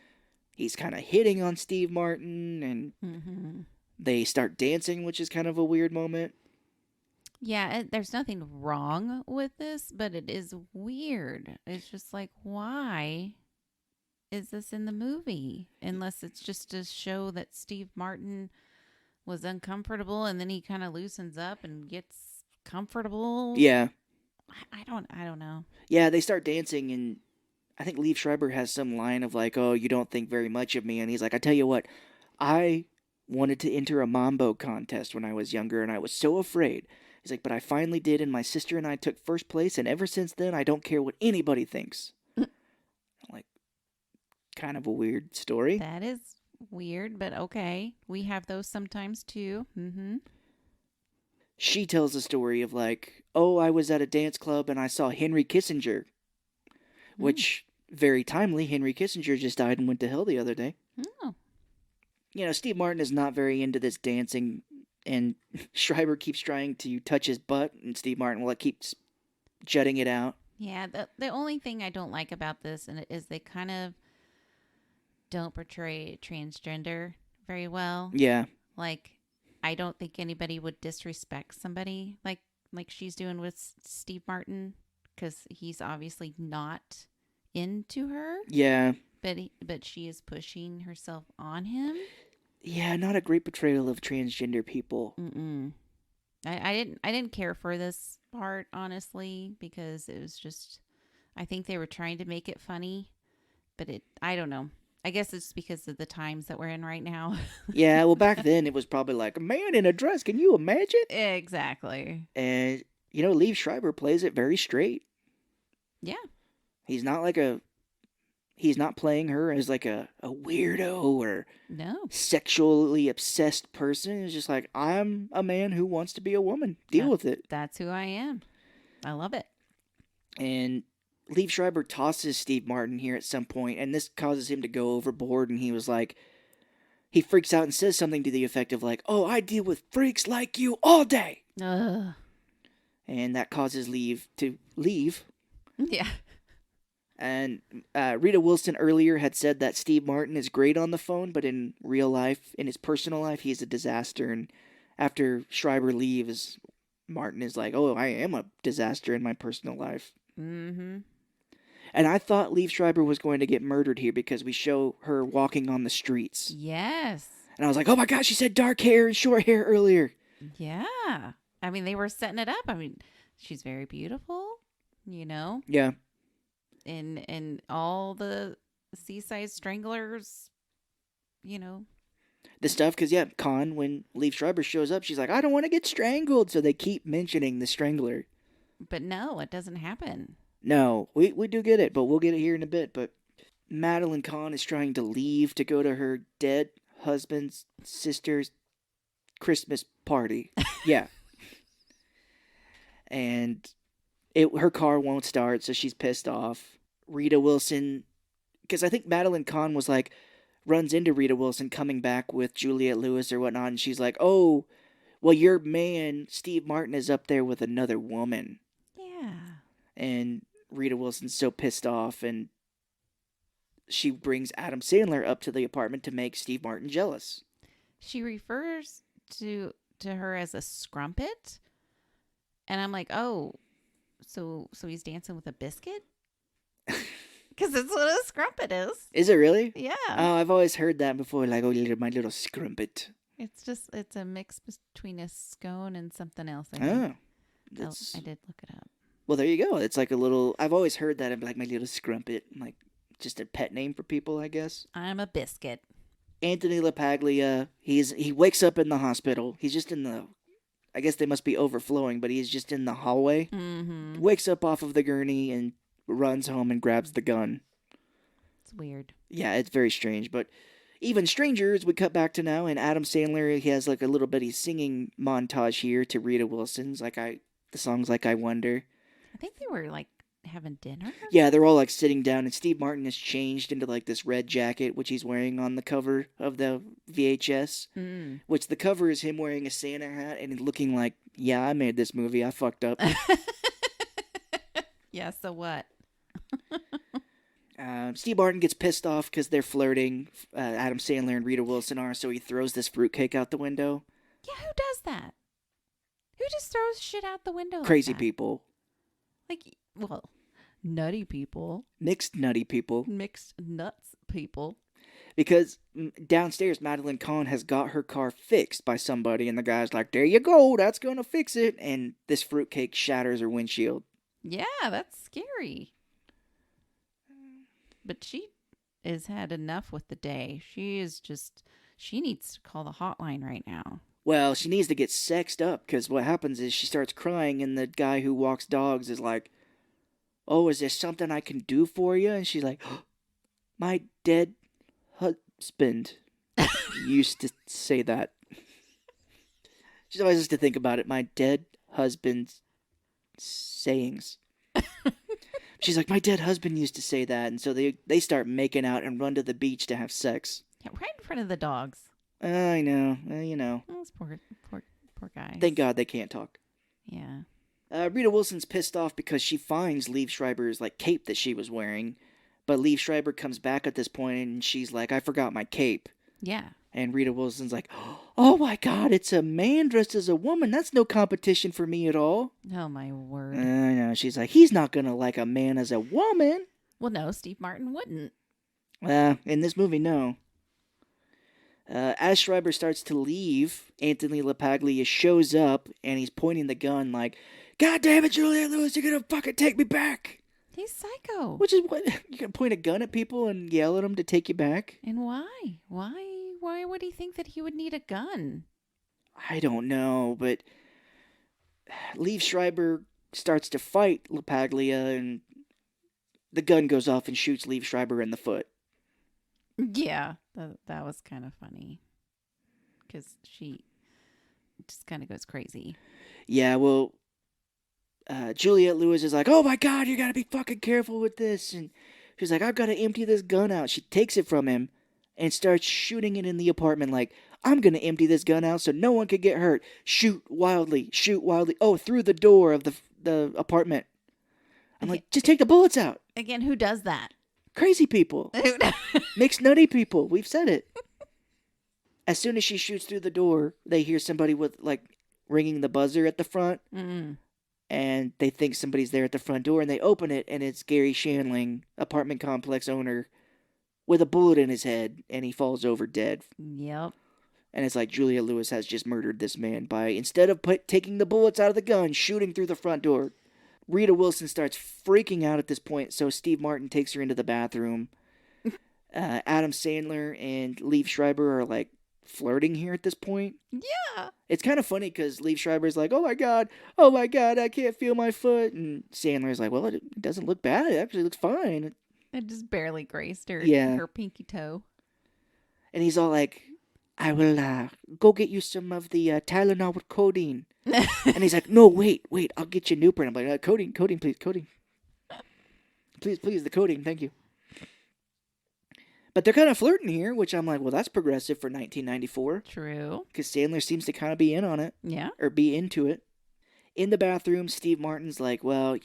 he's kind of hitting on Steve Martin and they start dancing, which is kind of a weird moment. Yeah, there's nothing wrong with this, but it is weird. It's just like, why is this in the movie? Unless it's just to show that Steve Martin was uncomfortable and then he kind of loosens up and gets comfortable. Yeah. I don't know. Yeah, they start dancing and I think Liev Schreiber has some line of like, "Oh, you don't think very much of me," and he's like, "I tell you what, I wanted to enter a mambo contest when I was younger, and I was so afraid." He's like, "But I finally did, and my sister and I took first place, and ever since then, I don't care what anybody thinks." Like, kind of a weird story. That is weird, but okay. We have those sometimes too. Mm-hmm. She tells a story of like, "Oh, I was at a dance club and I saw Henry Kissinger," which very timely. Henry Kissinger just died and went to hell the other day. Oh. You know, Steve Martin is not very into this dancing, and Schreiber keeps trying to touch his butt, and Steve Martin keeps jutting it out. Yeah, the only thing I don't like about this is they kind of don't portray transgender very well. Yeah, Like, I don't think anybody would disrespect somebody like she's doing with Steve Martin, because he's obviously not into her, yeah, but she is pushing herself on him. yeah. Not a great portrayal of transgender people. Mm-mm. I didn't care for this part, honestly, because it was just, I think they were trying to make it funny, but I don't know. I guess it's because of the times that we're in right now. Yeah, well, back then it was probably like a man in a dress. Can you imagine? Exactly. And you know, Liev Schreiber plays it very straight. Yeah. He's not like a. He's not playing her as like a weirdo or No. sexually obsessed person. It's just like, I'm a man who wants to be a woman. Deal with it. That's who I am. I love it. And Liev Schreiber tosses Steve Martin here at some point, and this causes him to go overboard. And he was like, he freaks out and says something to the effect of like, "Oh, I deal with freaks like you all day," Ugh. and that causes Liev to leave. Yeah. And Rita Wilson earlier had said that Steve Martin is great on the phone, but in real life, in his personal life, he's a disaster. And after Schreiber leaves, Martin is like, "Oh, I am a disaster in my personal life." Mm-hmm. And I thought Liev Schreiber was going to get murdered here because we show her walking on the streets. Yes. And I was like, "Oh my gosh, she said dark hair and short hair earlier." Yeah. I mean, they were setting it up. I mean, she's very beautiful, Yeah. and all the Seaside Stranglers, you know. The stuff, because, yeah, Khan, when Liev Schreiber shows up, she's like, "I don't want to get strangled." So they keep mentioning the Strangler. But no, it doesn't happen. No, we do get it, but we'll get it here in a bit. But Madeline Kahn is trying to leave to go to her dead husband's sister's Christmas party. Yeah. And her car won't start, so she's pissed off. Rita Wilson, because I think Madeline Kahn was like, runs into Rita Wilson coming back with Juliette Lewis or whatnot, and she's like, "Oh, well, your man, Steve Martin, is up there with another woman." Yeah. And Rita Wilson's so pissed off, and she brings Adam Sandler up to the apartment to make Steve Martin jealous. She refers to her as a scrumpet, and I'm like, oh, so he's dancing with a biscuit, because that's what a scrumpet is. Is it really? Yeah. Oh, I've always heard that before, like, "Oh, my little scrumpet." It's a mix between a scone and something else. I think. Oh. I did look it up. Well, there you go. It's like a little. I've always heard that. I'm like, "My little scrumpet," like just a pet name for people, I guess. I'm a biscuit. Anthony LaPaglia. He wakes up in the hospital. He's just in the. I guess they must be overflowing, but he's just in the hallway. Mm-hmm. Wakes up off of the gurney and runs home and grabs the gun. It's weird. Yeah, it's very strange, but even stranger as we cut back to now, and Adam Sandler, he has like a little bitty singing montage here to Rita Wilson's the songs like "I Wonder." I think they were like having dinner. Yeah, they're all like sitting down, and Steve Martin has changed into like this red jacket, which he's wearing on the cover of the VHS. Mm. Which the cover is him wearing a Santa hat and looking like, "Yeah, I made this movie. I fucked up." Yeah, so what? Steve Martin gets pissed off because they're flirting. Adam Sandler and Rita Wilson are, so he throws this fruitcake out the window. Yeah, who does that? Who just throws shit out the window? Crazy like that? people. Like, well, nutty people. Mixed nutty people. Mixed nuts people. Because downstairs, Madeline Kahn has got her car fixed by somebody, and the guy's like, "There you go, that's gonna fix it." And this fruitcake shatters her windshield. Yeah, that's scary. But she has had enough with the day. She needs to call the hotline right now. Well, she needs to get sexed up because what happens is she starts crying, and the guy who walks dogs is like, "Oh, is there something I can do for you?" And she's like, "My dead husband used to say that." She always has to think about it. My dead husband's sayings. She's like, "My dead husband used to say that," and so they start making out and run to the beach to have sex. Yeah, right in front of the dogs. I know, you know. Those poor guys. Thank God they can't talk. Yeah. Rita Wilson's pissed off because she finds Liev Schreiber's like cape that she was wearing, but Liev Schreiber comes back at this point and she's like, "I forgot my cape." Yeah. And Rita Wilson's like, "Oh my God, it's a man dressed as a woman. That's no competition for me at all." Oh my word. I know. She's like, "He's not gonna like a man as a woman." Well, no, Steve Martin wouldn't. In this movie, no. As Schreiber starts to leave, Anthony LaPaglia shows up and he's pointing the gun like, "God damn it, Juliette Lewis, you're gonna fucking take me back." He's psycho. Which is what you're gonna point a gun at people and yell at them to take you back? And why? Why would he think that he would need a gun? I don't know, but Liev Schreiber starts to fight LaPaglia and the gun goes off and shoots Liev Schreiber in the foot. Yeah, that was kind of funny. Because she just kind of goes crazy. Yeah, well, Juliette Lewis is like, "Oh my God, you gotta be fucking careful with this." And she's like, "I've gotta empty this gun out." She takes it from him and starts shooting it in the apartment like, "I'm gonna empty this gun out so no one can get hurt. Shoot wildly, shoot wildly." Oh, through the door of the apartment. I'm like, just take the bullets out. Again, who does that? Crazy people. Mixed nutty people. We've said it. As soon as she shoots through the door, they hear somebody with like ringing the buzzer at the front. Mm. And they think somebody's there at the front door, and they open it, and it's Gary Shandling, apartment complex owner, with a bullet in his head, and he falls over dead. Yep. And it's like Juliette Lewis has just murdered this man by, instead of taking the bullets out of the gun, shooting through the front door. Rita Wilson starts freaking out at this point, so Steve Martin takes her into the bathroom. Adam Sandler and Liev Schreiber are like flirting here at this point. Yeah. It's kind of funny because Liev Schreiber's like, oh my God, I can't feel my foot. And Sandler's like, well, it doesn't look bad. It actually looks fine. It just barely grazed her, her pinky toe. And he's all like, "I will go get you some of the Tylenol with codeine." And he's like, "No, wait, I'll get you Nuprin." I'm like, codeine, please, codeine. Please, the codeine, thank you. But they're kind of flirting here, which I'm like, well, that's progressive for 1994. True. Because Sandler seems to kind of be in on it. Yeah. Or be into it. In the bathroom, Steve Martin's like, "Well,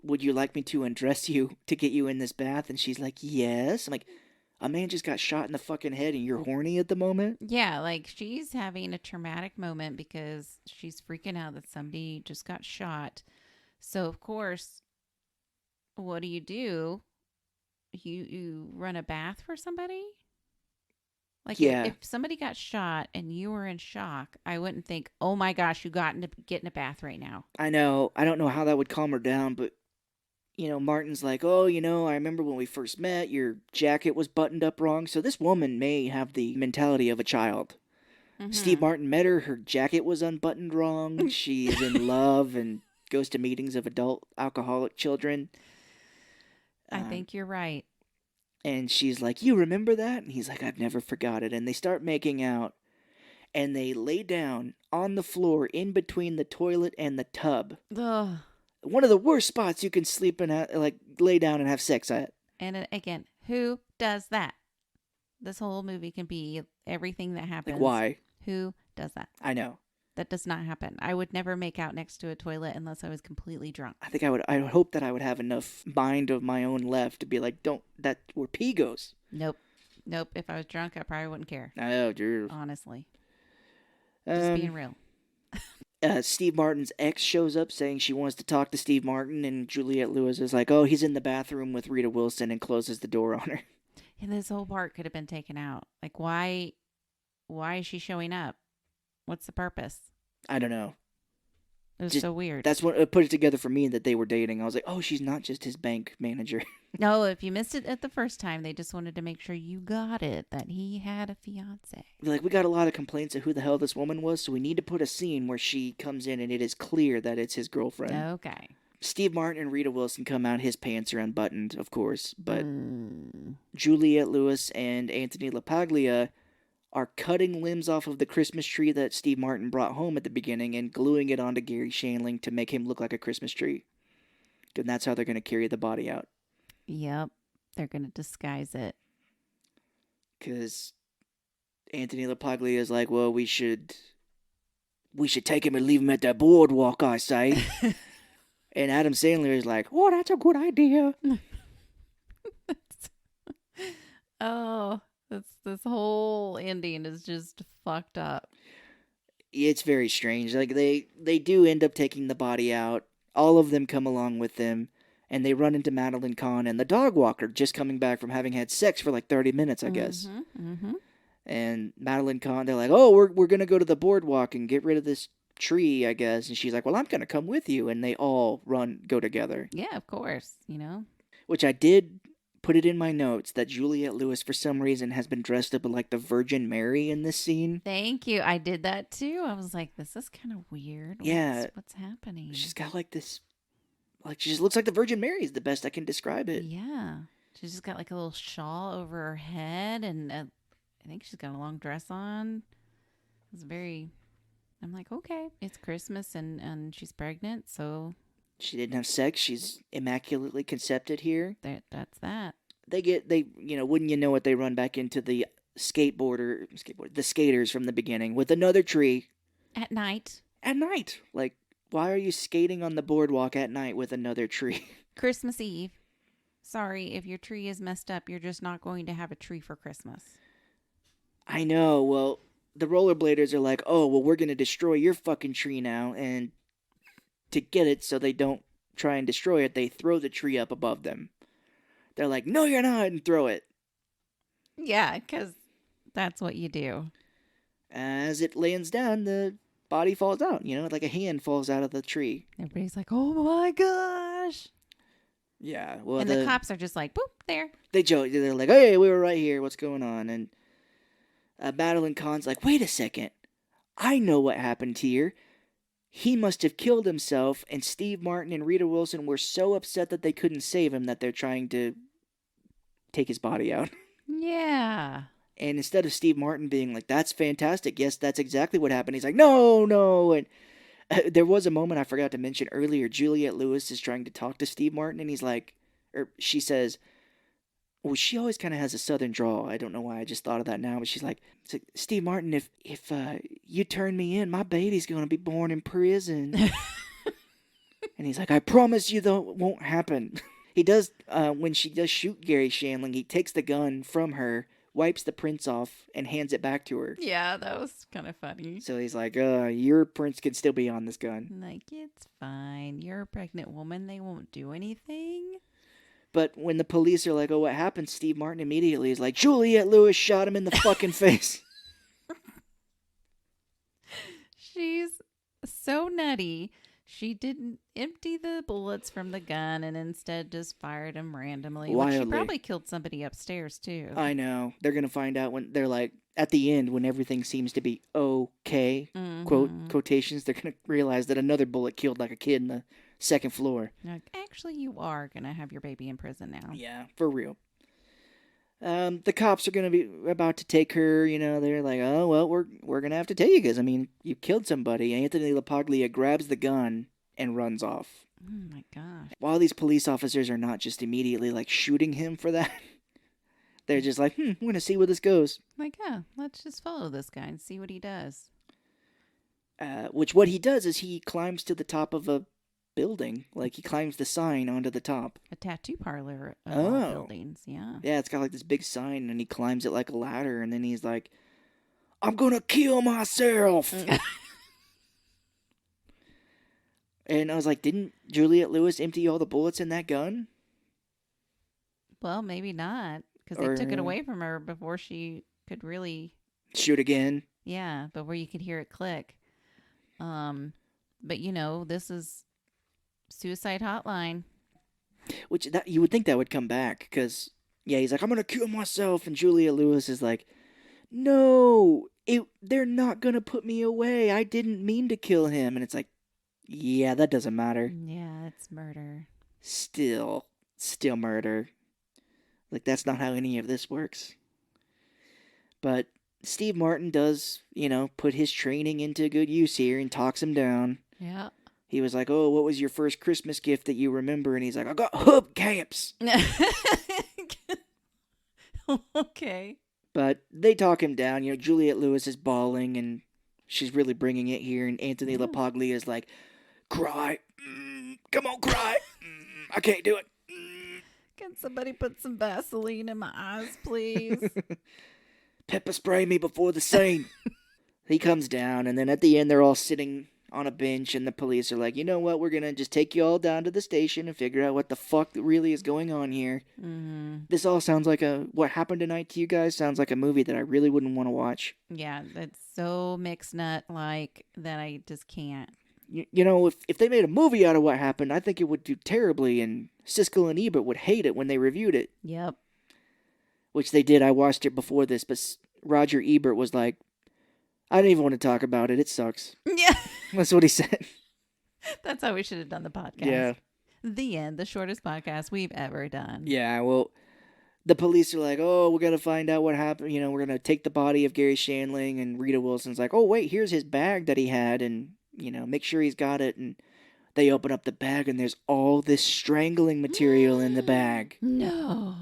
would you like me to undress you to get you in this bath?" And she's like, "Yes." I'm like, a man just got shot in the fucking head and you're horny at the moment? Yeah, like she's having a traumatic moment because she's freaking out that somebody just got shot. So, of course, what do? You run a bath for somebody? Like, if somebody got shot and you were in shock, I wouldn't think, "Oh my gosh, you got to get in a bath right now." I know. I don't know how that would calm her down, but, Martin's like, "Oh, I remember when we first met, your jacket was buttoned up wrong." So this woman may have the mentality of a child. Mm-hmm. Steve Martin met her. Her jacket was unbuttoned wrong. She's in love and goes to meetings of adult alcoholic children. I think you're right. And she's like, "You remember that?" And he's like, "I've never forgot it." And they start making out. And they lay down on the floor in between the toilet and the tub. Ugh. One of the worst spots you can sleep in, lay down and have sex at. And again, who does that? This whole movie can be everything that happens. Like, why? Who does that? I know. That does not happen. I would never make out next to a toilet unless I was completely drunk. I think I would hope that I would have enough mind of my own left to be like, that's where pee goes. Nope. If I was drunk, I probably wouldn't care. Oh, dear. Honestly. Just being real. Steve Martin's ex shows up saying she wants to talk to Steve Martin, and Juliette Lewis is like, "Oh, he's in the bathroom with Rita Wilson," and closes the door on her. And this whole part could have been taken out. Like, why is she showing up? What's the purpose? I don't know. It was Just- so weird. That's what put it together for me that they were dating. I was like, oh, she's not just his bank manager. No, if you missed it at the first time, they just wanted to make sure you got it, that he had a fiance. Like, we got a lot of complaints of who the hell this woman was, so we need to put a scene where she comes in and it is clear that it's his girlfriend. Okay. Steve Martin and Rita Wilson come out. His pants are unbuttoned, of course, but Mm. Juliette Lewis and Anthony LaPaglia are cutting limbs off of the Christmas tree that Steve Martin brought home at the beginning and gluing it onto Gary Shandling to make him look like a Christmas tree. And that's how they're going to carry the body out. Yep. They're going to disguise it. Because Anthony LaPaglia is like, well, we should take him and leave him at that boardwalk, I say. And Adam Sandler is like, oh, that's a good idea. Oh, this whole ending is just fucked up. It's very strange. Like, they do end up taking the body out. All of them come along with them. And they run into Madeline Kahn and the dog walker, just coming back from having had sex for like 30 minutes, I guess. Mm-hmm. And Madeline Kahn, they're like, oh, we're going to go to the boardwalk and get rid of this tree, I guess. And she's like, well, I'm going to come with you. And they all go together. Yeah, of course. Which I did put it in my notes that Juliette Lewis, for some reason, has been dressed up like the Virgin Mary in this scene. Thank you. I did that too. I was like, this is kind of weird. Yeah. What's happening? She's got like this, like, she just looks like the Virgin Mary is the best I can describe it. Yeah. She's just got like a little shawl over her head, and I think she's got a long dress on. It's very, I'm like, okay, it's Christmas and she's pregnant, so She didn't have sex. She's immaculately conceived here. that's that. Wouldn't you know it, they run back into the the skaters from the beginning with another tree At night, at night. Like, why are you skating on the boardwalk at night with another tree? Christmas Eve. Sorry, if your tree is messed up, you're just not going to have a tree for Christmas. I know. Well, the rollerbladers are like, oh, well, we're going to destroy your fucking tree now. And to get it so they don't try and destroy it, they throw the tree up above them. They're like, no, you're not, and throw it. Yeah, because that's what you do. As it lands down, the body falls out, like a hand falls out of the tree. Everybody's like, oh my gosh. Yeah, well, And the cops are just like, boop, there. they joke. They're like, hey, we were right here. What's going on? And Madeline Kahn's like, wait a second. I know what happened here. He must have killed himself, and Steve Martin and Rita Wilson were so upset that they couldn't save him that they're trying to take his body out. Yeah. And instead of Steve Martin being like, that's fantastic, yes, that's exactly what happened, he's like, no. And there was a moment I forgot to mention earlier. Juliette Lewis is trying to talk to Steve Martin, and she says, well, she always kind of has a southern drawl. I don't know why I just thought of that now, but she's like, Steve Martin, if you turn me in, my baby's going to be born in prison. And he's like, I promise you that won't happen. He does, when she does shoot Gary Shandling, he takes the gun from her, wipes the prints off, and hands it back to her. Yeah, that was kind of funny. So he's like, your prints can still be on this gun. Like, it's fine. You're a pregnant woman. They won't do anything. But when the police are like, oh, what happened? Steve Martin immediately is like, Juliette Lewis shot him in the fucking face. She's so nutty. She didn't empty the bullets from the gun and instead just fired them randomly. Which she Wildly. probably killed somebody upstairs, too. I know. They're going to find out when they're like, at the end, when everything seems to be okay, Mhm. quotations, they're going to realize that another bullet killed like a kid in the second floor. Like, actually, you are going to have your baby in prison now. Yeah, for real. The cops are going to be about to take her, they're like, oh, well, we're going to have to take you because, you killed somebody. Anthony LaPaglia grabs the gun and runs off. Oh, my gosh. While these police officers are not just immediately, like, shooting him for that, they're just like, we're going to see where this goes. Like, yeah, let's just follow this guy and see what he does. Which what he does is he climbs to the top of a building. Like, he climbs the sign onto the top. A tattoo parlor of all Oh. buildings, yeah. Yeah, it's got like this big sign, and he climbs it like a ladder, and then he's like, I'm gonna kill myself. And I was like, didn't Juliette Lewis empty all the bullets in that gun? Well, maybe not, because they took it away from her before she could really, Shoot again. yeah, before you could hear it click. But this is suicide hotline. Which that you would think that would come back because yeah, he's like, I'm gonna kill myself, and Julia Lewis is like, no, they're not gonna put me away. I didn't mean to kill him, and it's like, yeah, that doesn't matter. Yeah, it's murder. Still murder. Like that's not how any of this works. But Steve Martin does, put his training into good use here and talks him down. Yeah. He was like, oh, what was your first Christmas gift that you remember? And he's like, I got hubcaps. Okay. But they talk him down. Juliette Lewis is bawling, and she's really bringing it here. And Anthony LaPaglia is like, cry. Come on, cry. I can't do it. Can somebody put some Vaseline in my eyes, please? Pepper spray me before the scene. He comes down, and then at the end, they're all sitting on a bench, and the police are like, you know what, we're gonna just take you all down to the station and figure out what the fuck really is going on here. Mm-hmm. This all sounds like what happened tonight to you guys sounds like a movie that I really wouldn't want to watch. Yeah, it's so mixed nut like that I just can't. If they made a movie out of what happened, I think it would do terribly, and Siskel and Ebert would hate it when they reviewed it. Yep. Which they did. I watched it before this, but Roger Ebert was like, I don't even want to talk about it. It sucks. Yeah. That's what he said. That's how we should have done the podcast. Yeah. The end. The shortest podcast we've ever done. Yeah, well, the police are like, oh, we're going to find out what happened. We're going to take the body of Gary Shandling, and Rita Wilson's like, oh, wait, here's his bag that he had, and, make sure he's got it. And they open up the bag, and there's all this strangling material in the bag. No.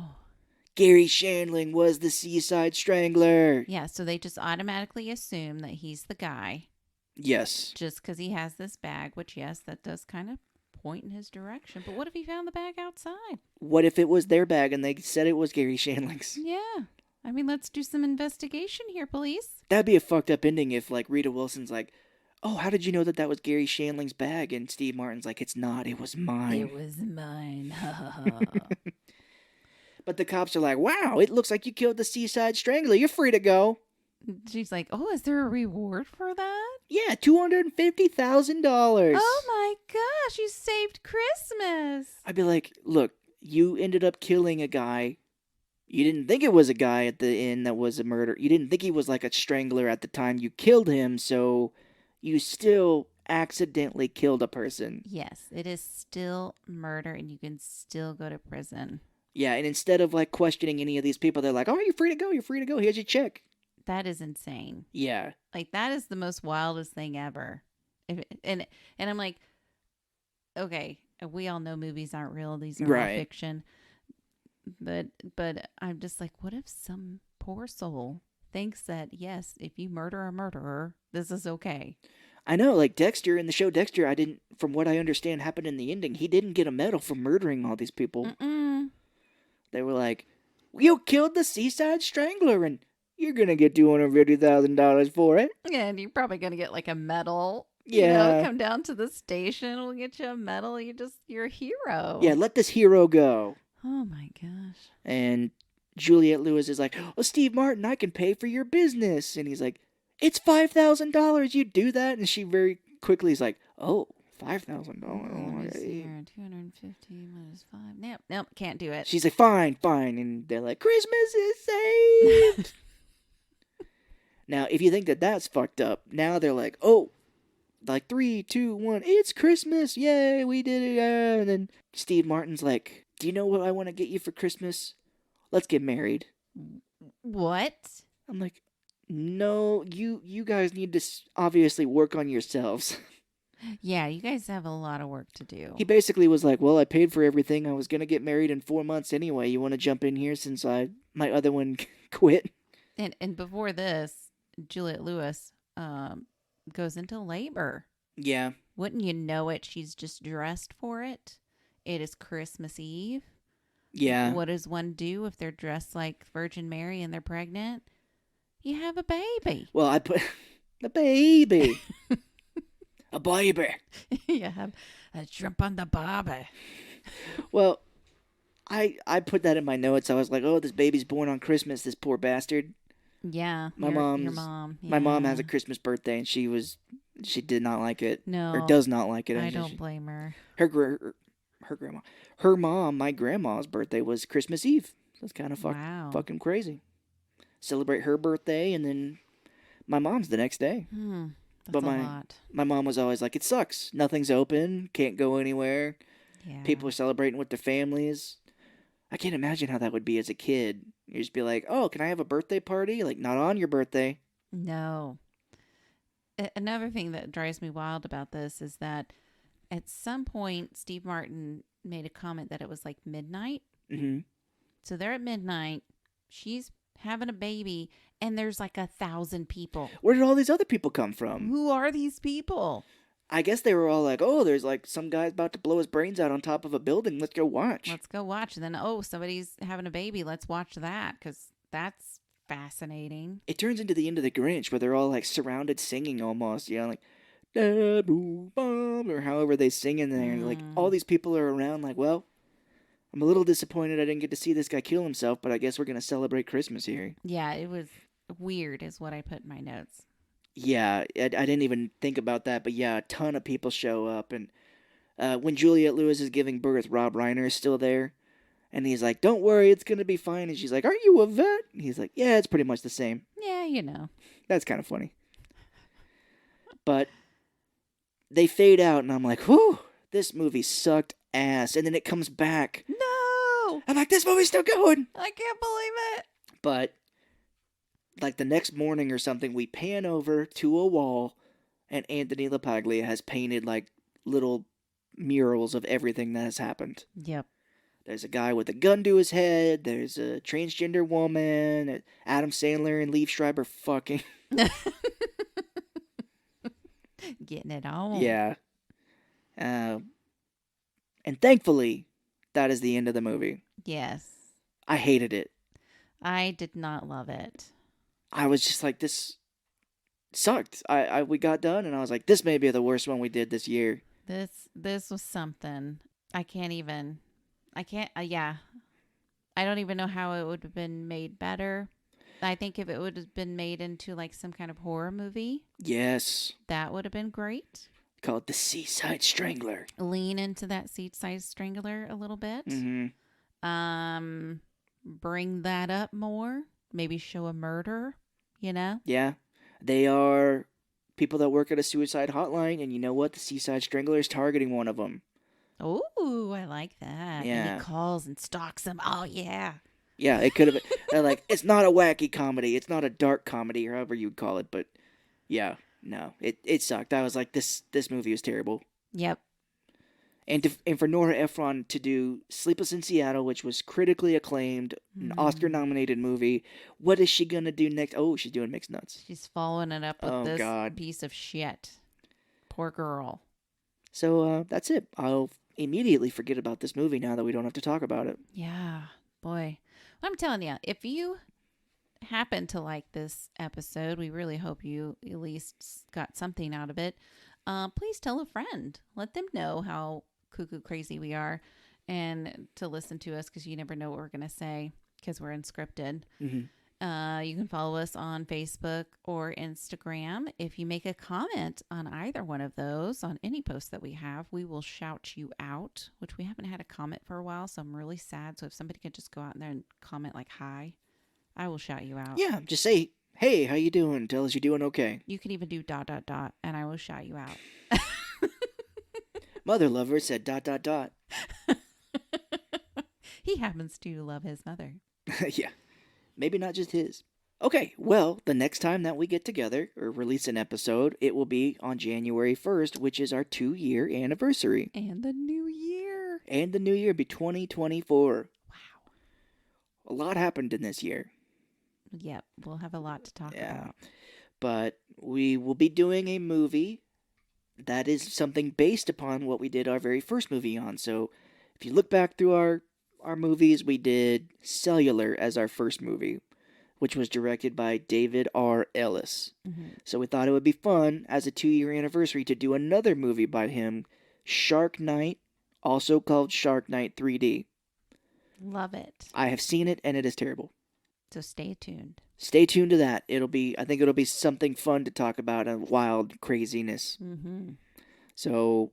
Gary Shandling was the Seaside Strangler. Yeah, so they just automatically assume that he's the guy. Yes. Just because he has this bag, which, yes, that does kind of point in his direction. But what if he found the bag outside? What if it was their bag and they said it was Gary Shandling's? Yeah. I mean, let's do some investigation here, police. That'd be a fucked up ending if, like, Rita Wilson's like, oh, how did you know that was Gary Shandling's bag? And Steve Martin's like, it's not, it was mine. It was mine. But the cops are like, wow, it looks like you killed the Seaside Strangler. You're free to go. She's like, oh, is there a reward for that? Yeah, $250,000. Oh my gosh, you saved Christmas. I'd be like, look, you ended up killing a guy. You didn't think it was a guy at the end that was a murderer. You didn't think he was like a strangler at the time you killed him, so you still accidentally killed a person. Yes, it is still murder, and you can still go to prison. Yeah, and instead of like questioning any of these people, they're like, oh, you're free to go. You're free to go. Here's your check. That is insane. Yeah. Like, that is the most wildest thing ever. And I'm like, okay, we all know movies aren't real. These are all fiction. But I'm just like, what if some poor soul thinks that, yes, if you murder a murderer, this is okay? I know, like Dexter, in the show Dexter, from what I understand happened in the ending, he didn't get a medal for murdering all these people. Mm-mm. They were like, you killed the Seaside Strangler, and you're going to get $250,000 for it. Yeah, and you're probably going to get like a medal. Yeah. Come down to the station. We'll get you a medal. You're a hero. Yeah, let this hero go. Oh, my gosh. And Juliette Lewis is like, oh, Steve Martin, I can pay for your business. And he's like, it's $5,000. You do that? And she very quickly is like, oh, $5,000. 250 minus 5. Nope, can't do it. She's like, fine. And they're like, Christmas is saved. Now, if you think that that's fucked up, now they're like, oh, like 3, 2, 1, it's Christmas. Yay, we did it. Yeah. And then Steve Martin's like, do you know what I want to get you for Christmas? Let's get married. What? I'm like, no, you guys need to obviously work on yourselves. Yeah, you guys have a lot of work to do. He basically was like, well, I paid for everything. I was going to get married in 4 months anyway. You want to jump in here since my other one quit? And before this, Juliette Lewis goes into labor. Yeah. Wouldn't you know it? She's just dressed for it. It is Christmas Eve. Yeah. What does one do if they're dressed like Virgin Mary and they're pregnant? You have a baby. Well, I put a baby. A baby. You have a shrimp on the barbie. Well, I put that in my notes. I was like, oh, this baby's born on Christmas, this poor bastard. Yeah. Your mom. Yeah. My mom has a Christmas birthday, and she was She did not like it. No. Or does not like it. I don't blame her. Her grandma. Her mom, my grandma's birthday was Christmas Eve. That's kind of fucking crazy. Celebrate her birthday, and then my mom's the next day. That's a lot. My mom was always like, it sucks. Nothing's open. Can't go anywhere. Yeah. People are celebrating with their families. I can't imagine how that would be as a kid. You just be like, oh, can I have a birthday party? Like, not on your birthday. No. Another thing that drives me wild about this is that at some point, Steve Martin made a comment that it was like midnight. Mm-hmm. So they're at midnight. She's having a baby, and there's like 1,000 people. Where did all these other people come from? Who are these people? I guess they were all like, oh, there's like some guy's about to blow his brains out on top of a building. Let's go watch. Let's go watch. And then, oh, somebody's having a baby. Let's watch that because that's fascinating. It turns into the end of the Grinch where they're all like surrounded singing almost, you know, like, or however they sing in there. Like, all these people are around like, well, I'm a little disappointed I didn't get to see this guy kill himself, but I guess we're going to celebrate Christmas here. Yeah, it was weird is what I put in my notes. Yeah, I didn't even think about that, but yeah, a ton of people show up. And when Juliette Lewis is giving birth, Rob Reiner is still there. And he's like, don't worry, it's going to be fine. And she's like, aren't you a vet? And he's like, yeah, it's pretty much the same. Yeah, you know. That's kind of funny. But they fade out, and I'm like, whew, this movie sucked ass. And then it comes back. No! I'm like, this movie's still going. I can't believe it. But like the next morning or something, we pan over to a wall, and Anthony LaPaglia has painted like little murals of everything that has happened. Yep. There's a guy with a gun to his head. There's a transgender woman. Adam Sandler and Liev Schreiber fucking. Getting it on. Yeah. And thankfully, that is the end of the movie. Yes. I hated it. I did not love it. I was just like, this sucked. We got done, and I was like, this may be the worst one we did this year. This was something. I don't even know how it would have been made better. I think if it would have been made into like some kind of horror movie. Yes. That would have been great. Call it The Seaside Strangler. Lean into that Seaside Strangler a little bit. Mm-hmm. Bring that up more. Maybe show a murder, you know? Yeah. They are people that work at a suicide hotline, and you know what? The Seaside Strangler is targeting one of them. Oh, I like that. Yeah. And he calls and stalks him. Oh, yeah. Yeah, it could have been. Like, it's not a wacky comedy. It's not a dark comedy, or however you'd call it. But, yeah, no. It sucked. I was like, this movie was terrible. Yep. And for Nora Ephron to do Sleepless in Seattle, which was critically acclaimed, an Oscar-nominated movie, what is she going to do next? Oh, she's doing Mixed Nuts. She's following it up with this piece of shit. Poor girl. So that's it. I'll immediately forget about this movie now that we don't have to talk about it. Yeah, boy. Well, I'm telling you, if you happen to like this episode, we really hope you at least got something out of it. Please tell a friend. Let them know how cuckoo crazy we are and to listen to us because you never know what we're going to say because we're unscripted. Mm-hmm. You can follow us on Facebook or Instagram. If you make a comment on either one of those, on any post that we have, we will shout you out, which we haven't had a comment for a while, so I'm really sad. So if somebody could just go out there and comment like, hi, I will shout you out. Yeah, just say, hey, how you doing? Tell us you're doing okay. You can even do ... and I will shout you out. Mother lover said ... He happens to love his mother. Yeah. Maybe not just his. Okay, well, the next time that we get together or release an episode, it will be on January 1st, which is our 2-year anniversary. And the new year. And the new year be 2024. Wow. A lot happened in this year. Yep, we'll have a lot to talk about. But we will be doing a movie that is something based upon what we did our very first movie on. So if you look back through our movies, we did Cellular as our first movie, which was directed by David R. Ellis. Mm-hmm. So we thought it would be fun as a 2-year anniversary to do another movie by him, Shark Night, also called Shark Night 3D. Love it. I have seen it, and it is terrible. So stay tuned. stay tuned to that. I think it'll be something fun to talk about and wild craziness. Mm-hmm. So,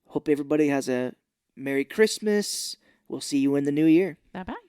hope everybody has a Merry Christmas. We'll see you in the new year. Bye bye.